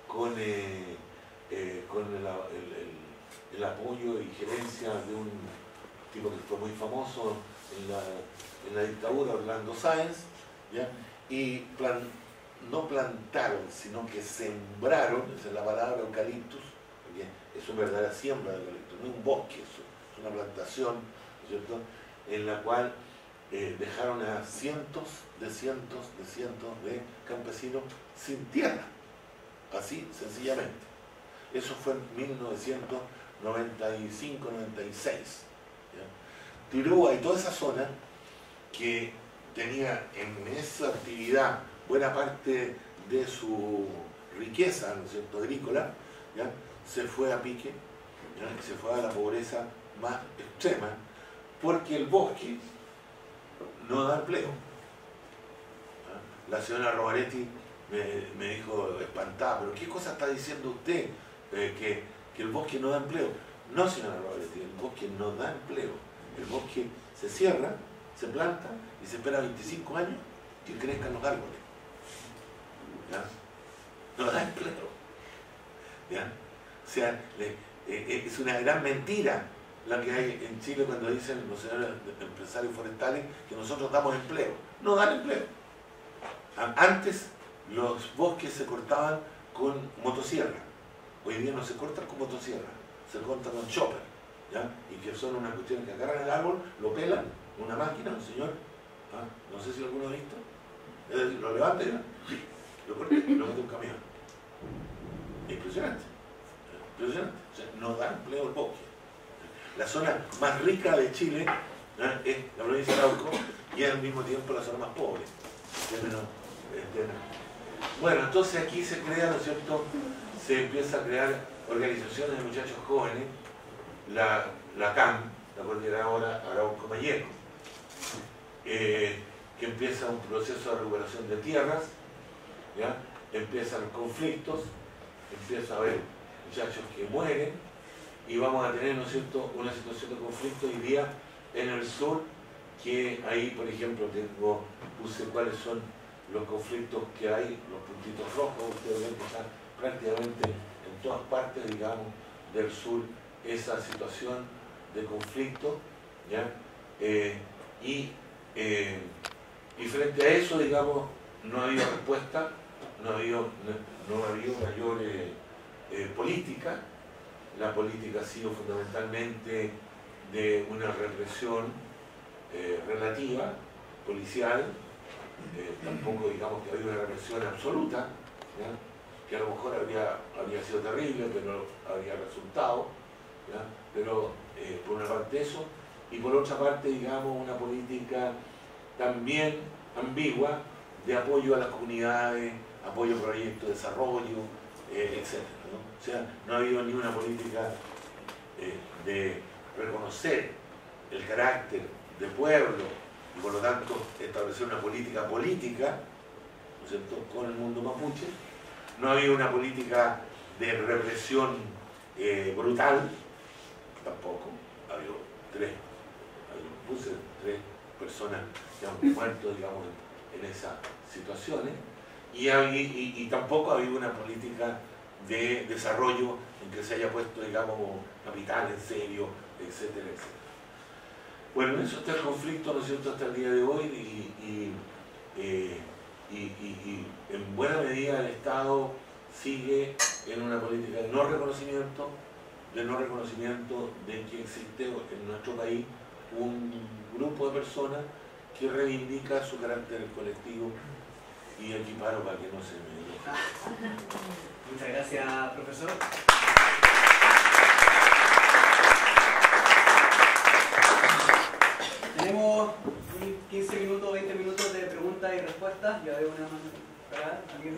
S2: con el apoyo y gerencia de un tipo que fue muy famoso en la dictadura, Orlando Sáenz, ¿ya? Y no plantaron, sino que sembraron, esa es la palabra, eucaliptus, porque es una verdadera siembra de eucaliptus, no es un bosque, eso es una plantación, ¿no es cierto?, en la cual dejaron a cientos de campesinos sin tierra, así sencillamente. Eso fue en 1995-96. Tirúa y toda esa zona que tenía en esa actividad buena parte de su riqueza, ¿no es cierto?, agrícola, ¿ya?, se fue a pique, ¿ya?, se fue a la pobreza más extrema, porque el bosque no da empleo. La señora Rovaretti me dijo espantada, pero ¿qué cosa está diciendo usted? Que el bosque no da empleo. No, señora Rovaretti, el bosque no da empleo. El bosque se cierra, se planta y se espera 25 años que crezcan los árboles. ¿Ya? No da empleo. ¿Ya? O sea, es una gran mentira la que hay en Chile cuando dicen los señores empresarios forestales que nosotros damos empleo. No dan empleo. Antes los bosques se cortaban con motosierra. Hoy día no se cortan con motosierra, se cortan con chopper, ¿ya? Y que son una cuestión que agarran el árbol, lo pelan, una máquina, un señor, no sé si alguno ha visto, es decir, lo levanta y lo corta y lo mete un camión. Impresionante. Impresionante. O sea, no da empleo el bosque. La zona más rica de Chile es la provincia de Arauco y al mismo tiempo la zona más pobre. Bueno, entonces aquí se crea, ¿no es cierto?, se empieza a crear organizaciones de muchachos jóvenes, la CAM, la Cordillera ahora Arauco-Mayeco, que empieza un proceso de recuperación de tierras, ¿ya? Empiezan los conflictos, empieza a haber muchachos que mueren y vamos a tener, ¿no es cierto?, una situación de conflicto hoy día en el sur, que ahí, por ejemplo, puse cuáles son los conflictos que hay, los puntitos rojos. Ustedes ven que están prácticamente en todas partes, digamos, del sur, esa situación de conflicto, ¿ya? Y frente a eso, digamos, no ha habido respuesta, no ha habido mayor política. La política ha sido fundamentalmente de una represión relativa, policial, tampoco digamos que había una represión absoluta, ¿ya?, que a lo mejor habría sido terrible, pero habría resultado, ¿ya?, pero por una parte eso, y por otra parte, digamos, una política también ambigua de apoyo a las comunidades, apoyo a proyectos de desarrollo, etc., ¿no? O sea, no ha habido ni una política de reconocer el carácter de pueblo y por lo tanto establecer una política política, ¿no es cierto?, con el mundo mapuche. No había una política de represión brutal, tampoco. Había tres personas que han muerto, digamos, en esas situaciones, y tampoco había una política de desarrollo en que se haya puesto, digamos, capital en serio, etcétera, etcétera. Bueno, en eso está el conflicto, ¿no es cierto?, hasta el día de hoy, y en buena medida el Estado sigue en una política de no reconocimiento de que existe en nuestro país un grupo de personas que reivindica su carácter colectivo, y aquí paro para que no se me enoje.
S1: Muchas gracias, profesor. Tenemos 15 minutos, 20 minutos de preguntas y respuestas. Ya veo una mano parada. ¿Alguien?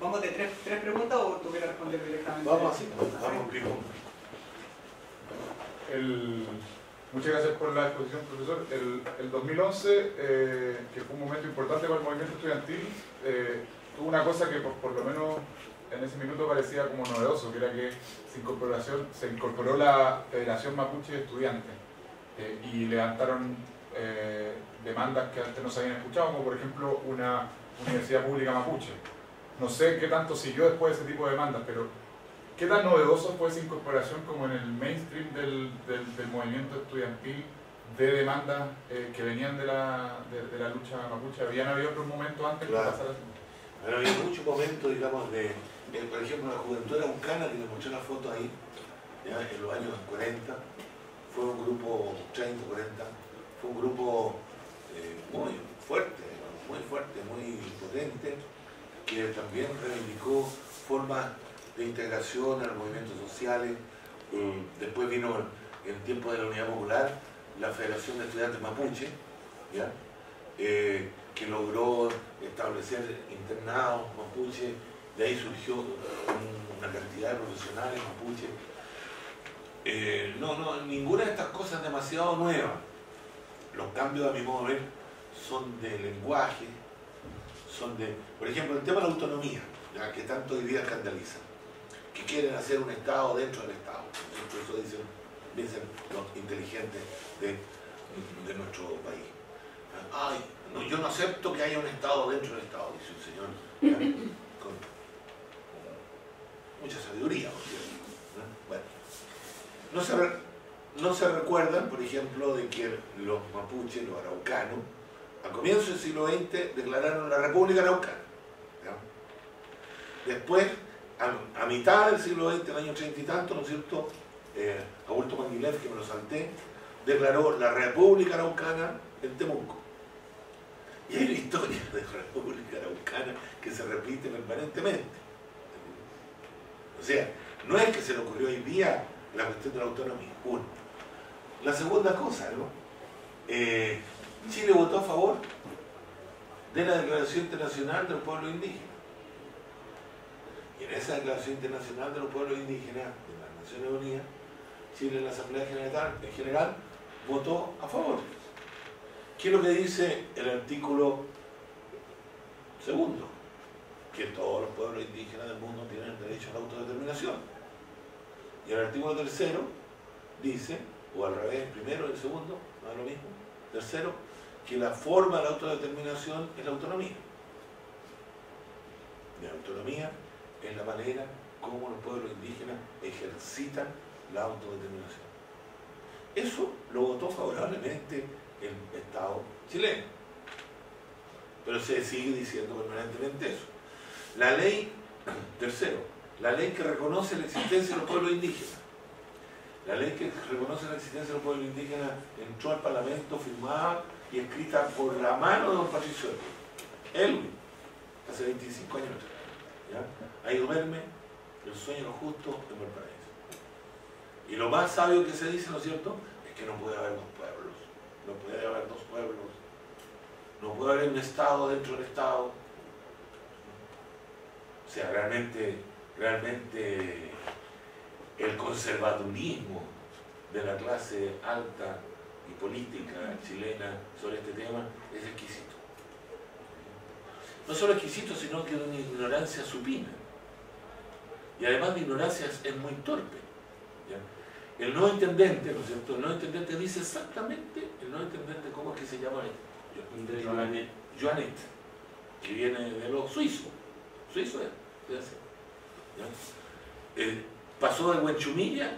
S1: ¿Vamos de tres preguntas o tú quieres responder directamente?
S2: Vamos así, vamos pico.
S5: Muchas gracias por la exposición, profesor. El 2011, que fue un momento importante para el movimiento estudiantil, tuvo una cosa que por lo menos en ese minuto parecía como novedoso, que era que se incorporó la Federación Mapuche de Estudiantes, y levantaron demandas que antes no se habían escuchado, como por ejemplo una universidad pública mapuche. No sé qué tanto siguió después ese tipo de demandas, pero ¿qué tan novedoso fue esa incorporación como en el mainstream del movimiento estudiantil de demandas que venían de la lucha mapuche? ¿Habían habido otros momentos antes que pasara así?
S2: Bueno, había muchos momentos, digamos, por ejemplo, la Juventud Araucana, que les mostré la foto ahí, ya, en los años 40, fue un grupo, 30, 40, fue un grupo muy fuerte, muy potente, que también reivindicó formas de integración a los movimientos sociales. Después vino, en tiempo de la Unidad Popular, la Federación de Estudiantes Mapuche, ¿ya? Que logró establecer internados mapuche. De ahí surgió una cantidad de profesionales mapuche. Ninguna de estas cosas es demasiado nueva. Los cambios, a mi modo de ver, son de lenguaje, por ejemplo, el tema de la autonomía, ya, que tanto hoy día escandaliza, que quieren hacer un Estado dentro del Estado. Eso dicen los inteligentes de nuestro país. Ay, no, yo no acepto que haya un Estado dentro del Estado, dice un señor, ¿ya?, con mucha sabiduría, ¿no? Bueno, no se recuerdan, por ejemplo, de que los mapuches, los araucanos, a comienzos del siglo XX declararon la República Araucana, ¿ya? Después, a mitad del siglo XX, el año 30 y tanto, ¿no es cierto?, Augusto Manguilef, que me lo salté, declaró la República Araucana en Temuco. Y hay una historia de la República Araucana que se repite permanentemente. O sea, no es que se le ocurrió hoy día la cuestión de la autonomía. Uno. La segunda cosa, ¿no? Chile votó a favor de la Declaración Internacional de los Pueblos Indígenas. Y en esa Declaración Internacional de los Pueblos Indígenas de las Naciones Unidas, Chile en la Asamblea General votó a favor. ¿Qué es lo que dice el artículo segundo? Que todos los pueblos indígenas del mundo tienen el derecho a la autodeterminación. Y el artículo tercero dice, o al revés, el primero y el segundo, no es lo mismo, tercero, que la forma de la autodeterminación es la autonomía. La autonomía es la manera como los pueblos indígenas ejercitan la autodeterminación. Eso lo votó favorablemente el Estado chileno. Pero se sigue diciendo permanentemente eso. La ley, tercero, la ley que reconoce la existencia de los pueblos indígenas. La ley que reconoce la existencia de los pueblos indígenas entró al Parlamento firmada y escrita por la mano de don Patricio Elwin, hace 25 años atrás. ¿Ya? Ahí duerme el sueño de los justos en Valparaíso. Y lo más sabio que se dice, ¿no es cierto?, es que no puede haber dos pueblos. No puede haber dos pueblos. No puede haber un Estado dentro del Estado. O sea, realmente el conservadurismo de la clase alta y política chilena sobre este tema es exquisito. No solo exquisito, sino que de una ignorancia supina. Y además de ignorancia es muy torpe. ¿Ya? El nuevo intendente, ¿no es cierto? El nuevo intendente dice exactamente, el nuevo intendente, ¿cómo es que se llama? Joanet, que viene de los suizos. Suizo es. ¿Ya? Pasó de Huenchumilla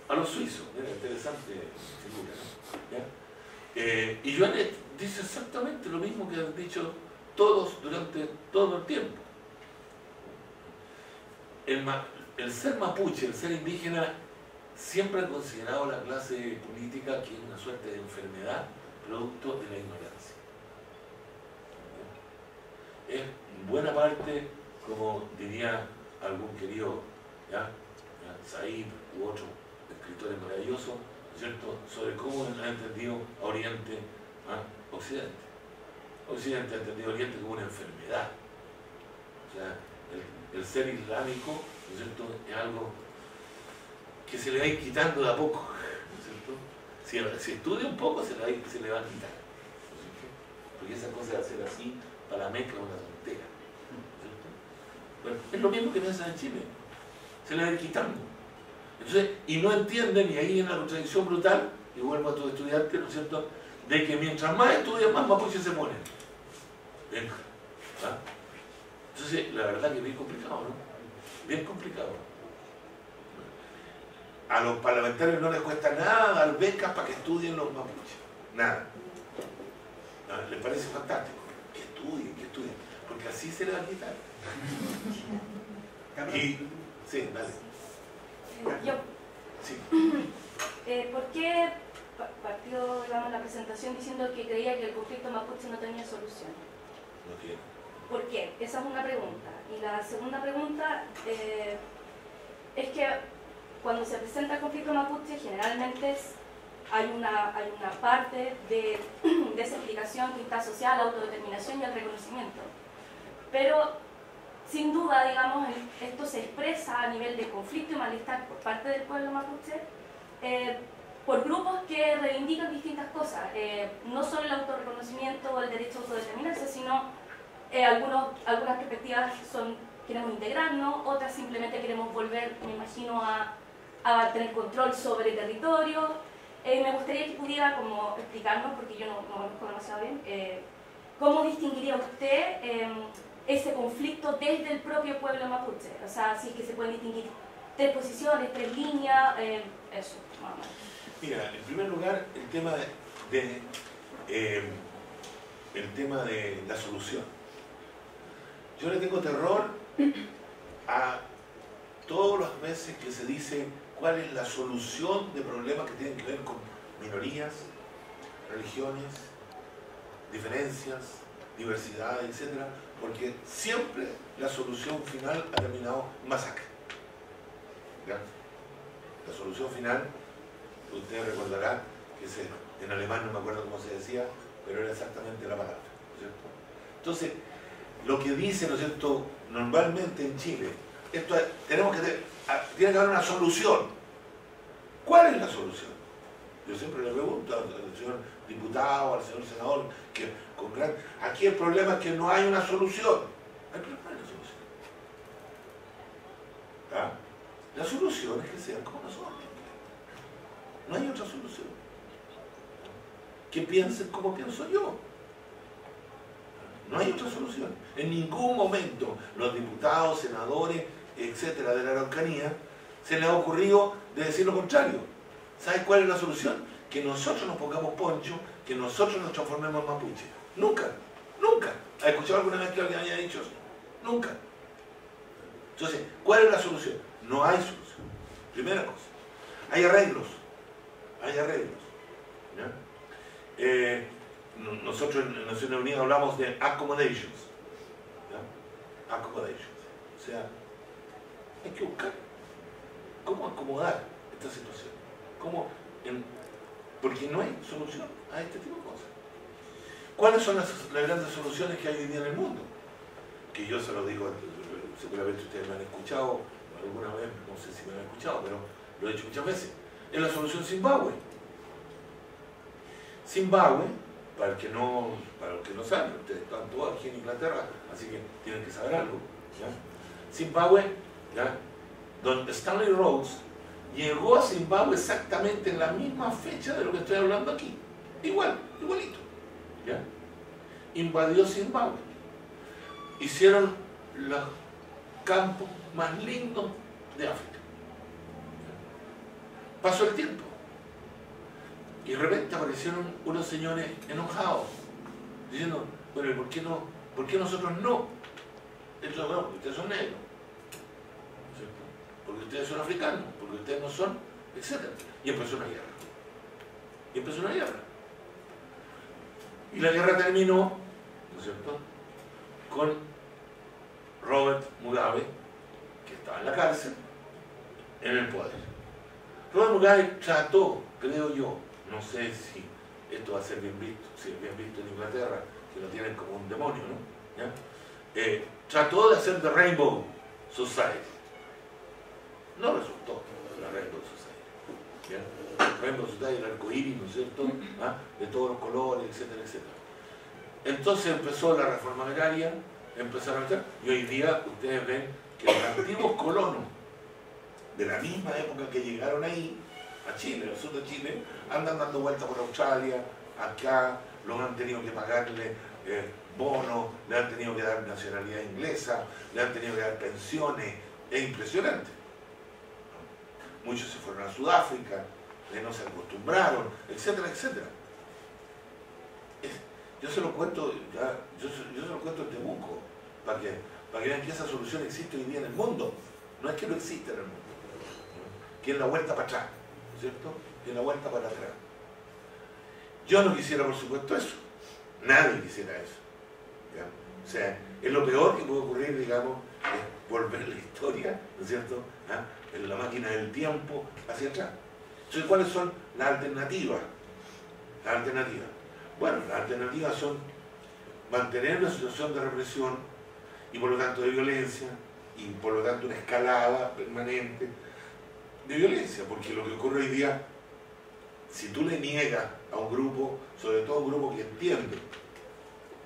S2: a los suizos. Mira, interesante figura, ¿no? ¿Ya? Y Joanet dice exactamente lo mismo que han dicho todos durante todo el tiempo. El ser mapuche, el ser indígena, siempre ha considerado la clase política que es una suerte de enfermedad producto de la ignorancia. Es en buena parte, como diría algún querido Said u otros escritores maravillosos, ¿no es cierto?, sobre cómo ha entendido a Oriente, a Occidente. Occidente ha entendido a Oriente como una enfermedad. O sea, el ser islámico, ¿no es cierto?, es algo que se le va a ir quitando de a poco, ¿no es cierto? Si estudia un poco, se le va a quitar, ¿no es cierto? Porque esa cosa de hacer así, para la Meca es una tontera, ¿no es cierto? Bueno, es lo mismo que piensan en Chile, se le va a ir quitando. Entonces, y no entienden, y ahí hay una contradicción brutal, y vuelvo a tus estudiantes, ¿no es cierto?, de que mientras más estudian, más mapuches se ponen. ¿Ah? Entonces, la verdad que es bien complicado, ¿no? Bien complicado. A los parlamentarios no les cuesta nada dar becas para que estudien los mapuches. Nada. ¿No? Les parece fantástico. Que estudien, porque así se les va a quitar. Y, sí, dale.
S6: Yo.
S2: Sí.
S6: ¿Por qué partió, digamos, la presentación diciendo que creía que el conflicto mapuche no tenía solución?
S2: No tiene.
S6: ¿Por qué? Esa es una pregunta. Y la segunda pregunta es que cuando se presenta el conflicto mapuche, generalmente hay una parte de esa explicación que está asociada a la autodeterminación y al reconocimiento. Pero, sin duda, digamos, esto se expresa a nivel de conflicto y malestar por parte del pueblo mapuche, por grupos que reivindican distintas cosas. No solo el autorreconocimiento o el derecho a autodeterminarse, sino algunas perspectivas son queremos integrarnos, otras simplemente queremos volver, me imagino, a tener control sobre territorio. Me gustaría que pudiera como explicarnos, porque yo no conozco demasiado bien, cómo distinguiría usted ese conflicto desde el propio pueblo mapuche. O sea, si es que se pueden distinguir 3 posiciones, 3 líneas, eso, más o menos.
S2: Mira, en primer lugar, el tema de la solución. Yo le tengo terror a todas las veces que se dice cuál es la solución de problemas que tienen que ver con minorías, religiones, diferencias, diversidad, etc. Porque siempre la solución final ha terminado en masacre. ¿Ya? La solución final, usted recordará que en alemán no me acuerdo cómo se decía, pero era exactamente la palabra, ¿no es cierto? Entonces, lo que dice, ¿no es cierto?, normalmente en Chile, esto es, tiene que haber una solución. ¿Cuál es la solución? Yo siempre le pregunto al señor diputado, al señor senador, que aquí el problema es que no hay una solución. ¿Cuál es la solución? ¿Ah? La solución es que sean como nosotros. No hay otra solución. Que piensen como pienso yo. No hay otra solución. En ningún momento los diputados, senadores, etcétera, de la Araucanía se les ha ocurrido de decir lo contrario. ¿Sabes cuál es la solución? Que nosotros nos pongamos poncho, que nosotros nos transformemos en mapuche. Nunca, nunca. ¿Has escuchado alguna vez que alguien haya dicho eso? Nunca. Entonces, ¿cuál es la solución? No hay solución. Primera cosa. Hay arreglos. Hay arreglos. ¿Ya? Nosotros en Naciones Unidas hablamos de accommodations. ¿Ya? Accommodations. O sea, hay que buscar cómo acomodar esta situación. Porque no hay solución a este tipo de cosas. ¿Cuáles son las grandes soluciones que hay hoy día en el mundo? Que yo se lo digo, seguramente ustedes me han escuchado alguna vez, no sé si me han escuchado, pero lo he dicho muchas veces. Es la solución Zimbabue. Zimbabue, para los que no saben, ustedes están todos aquí en Inglaterra, así que tienen que saber algo. ¿Ya? Zimbabue, ¿ya? Don Stanley Rhodes llegó a Zimbabue exactamente en la misma fecha de lo que estoy hablando aquí. Igualito. ¿Ya? Invadió Zimbabue. Hicieron los campos más lindos de África. Pasó el tiempo. Y de repente aparecieron unos señores enojados, diciendo, bueno, ¿y por qué nosotros no? Ellos no, porque ustedes son negros, ¿cierto? Porque ustedes son africanos, porque ustedes no son, etc. Y empezó una guerra. Y la guerra terminó, ¿no es cierto?, con Robert Mugabe, que estaba en la cárcel, en el poder. Robert Mugabe trató, creo yo, no sé si esto va a ser bien visto, si es bien visto en Inglaterra, que lo tienen como un demonio, ¿no? ¿Ya? Trató de hacer The Rainbow Society. No resultó la Rainbow Society. ¿Ya? Rainbow Society, el arco iris, ¿no es cierto? ¿Ah? De todos los colores, etcétera, etcétera. Entonces empezó la reforma agraria, empezaron a hacer, y hoy día ustedes ven que los antiguos colonos de la misma época que llegaron ahí, a Chile, al sur de Chile, andan dando vueltas por Australia, acá, los han tenido que pagarle bonos, le han tenido que dar nacionalidad inglesa, le han tenido que dar pensiones, es impresionante. Muchos se fueron a Sudáfrica, no se acostumbraron, etcétera, etcétera. Yo se lo cuento, yo se lo cuento en Temuco, para que vean que esa solución existe hoy día en el mundo. No es que no exista en el mundo, que es la vuelta para atrás, ¿cierto? Que es la vuelta para atrás. Yo no quisiera, por supuesto, eso. Nadie quisiera eso. ¿Ya? O sea, es lo peor que puede ocurrir, digamos, es volver la historia, ¿no es cierto?, ¿ah?, en la máquina del tiempo hacia atrás. Entonces, ¿cuáles son las alternativas? Las alternativas. Bueno, las alternativas son mantener una situación de represión y por lo tanto de violencia y por lo tanto una escalada permanente de violencia, porque lo que ocurre hoy día, si tú le niegas a un grupo, sobre todo un grupo que entiende,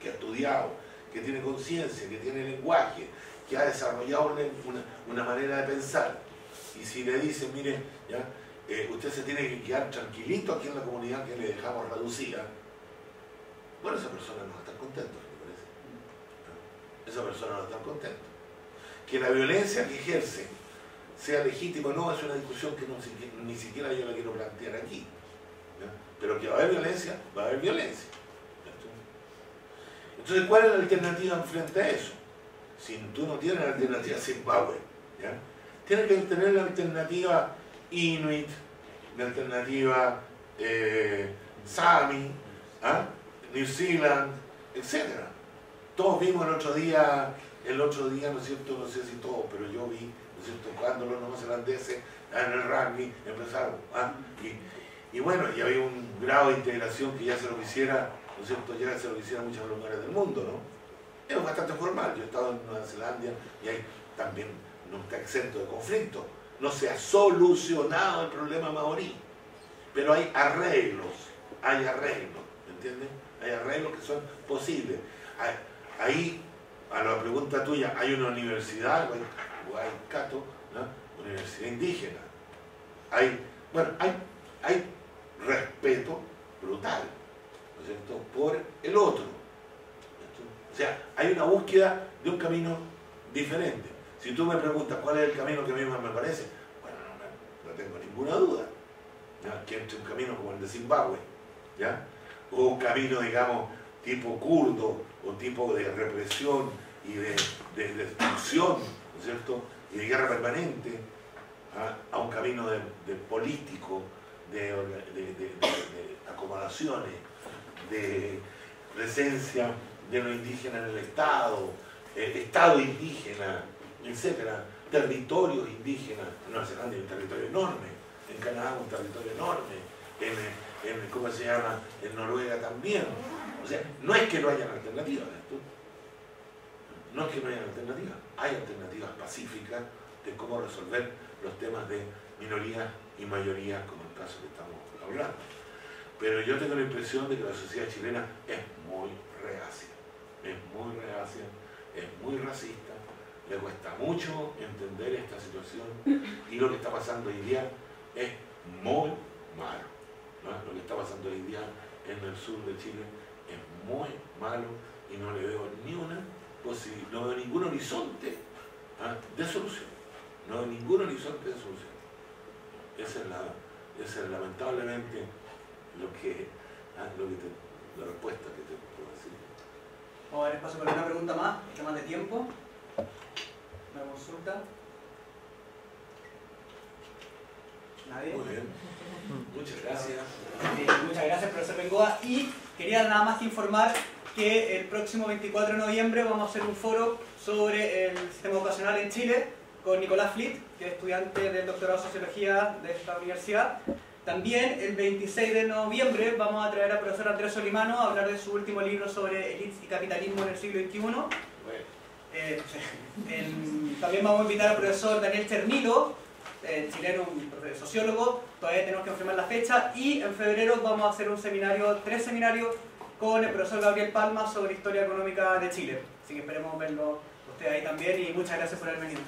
S2: que ha estudiado, que tiene conciencia, que tiene lenguaje, que ha desarrollado una manera de pensar, y si le dicen, mire, ¿ya? Usted se tiene que quedar tranquilito aquí en la comunidad que le dejamos reducida, bueno, esa persona no va a estar contenta, ¿me parece? ¿No? Esa persona no va a estar contenta. Que la violencia que ejerce sea legítima o no, es una discusión que ni siquiera yo la quiero plantear aquí. ¿Ya? Pero que va a haber violencia, va a haber violencia. Entonces, ¿cuál es la alternativa frente a eso? Si tú no tienes la alternativa Zimbabue, ¿ya? Tienes que tener la alternativa Inuit, la alternativa Sami, ¿ah?, New Zealand, etc. Todos vimos el otro día, ¿no es cierto?, no sé si todos, pero yo vi, ¿no es cierto?, cuando los neozelandeses en el rugby empezaron, ¿ah?, y bueno, y había un grado de integración que ya se lo quisiera, ¿no es cierto?, ya se lo quisiera en muchos lugares del mundo, ¿no? Es bastante formal. Yo he estado en Nueva Zelanda y ahí también no está exento de conflicto. No se ha solucionado el problema maorí, pero hay arreglos, ¿me entiendes? Hay arreglos que son posibles. Ahí, a la pregunta tuya, hay una universidad, Huaycato, ¿no?, universidad indígena. Hay respeto brutal, ¿no es cierto?, por el otro. O sea, hay una búsqueda de un camino diferente. Si tú me preguntas cuál es el camino que a mí más me parece, bueno, no tengo ninguna duda, ¿ya?, que entre un camino como el de Zimbabue, ¿ya?, o un camino, digamos, tipo kurdo, o tipo de represión y de destrucción, ¿no es cierto?, y de guerra permanente, a un camino de político, de acomodaciones, de presencia de los indígenas en el Estado, Estado indígena, etcétera, territorios indígenas. En Nueva Zelanda hay un territorio enorme, en Canadá un territorio enorme, ¿cómo se llama?, en Noruega también. O sea, no es que no hayan alternativas, no es que no hayan alternativas, hay alternativas pacíficas de cómo resolver los temas de minorías y mayorías, como el caso que estamos hablando. Pero yo tengo la impresión de que la sociedad chilena es muy reacia, es muy racista, le cuesta mucho entender esta situación y lo que está pasando hoy día es muy malo, ¿no? Lo que está pasando hoy día en el sur de Chile es muy malo y no le veo ni una posibilidad, no veo ningún horizonte de solución, no veo ningún horizonte de solución. Esa es lamentablemente la respuesta que te puedo decir.
S1: Vamos a dar espacio para una pregunta más, más de tiempo. Una consulta. ¿Nadie?
S2: Muy bien. Muchas gracias.
S1: Muchas gracias, profesor Bengoa. Y quería nada más que informar que el próximo 24 de noviembre vamos a hacer un foro sobre el sistema educacional en Chile con Nicolás Flitt, que es estudiante del doctorado en Sociología de esta universidad. También el 26 de noviembre vamos a traer al profesor Andrés Solimano a hablar de su último libro sobre elites y capitalismo en el siglo XXI. Bueno. También vamos a invitar al profesor Daniel Chernilo, chileno, un sociólogo, todavía tenemos que confirmar la fecha, y en febrero vamos a hacer un seminario, 3 seminarios con el profesor Gabriel Palma sobre historia económica de Chile. Así que esperemos verlo ustedes ahí también y muchas gracias por haber venido.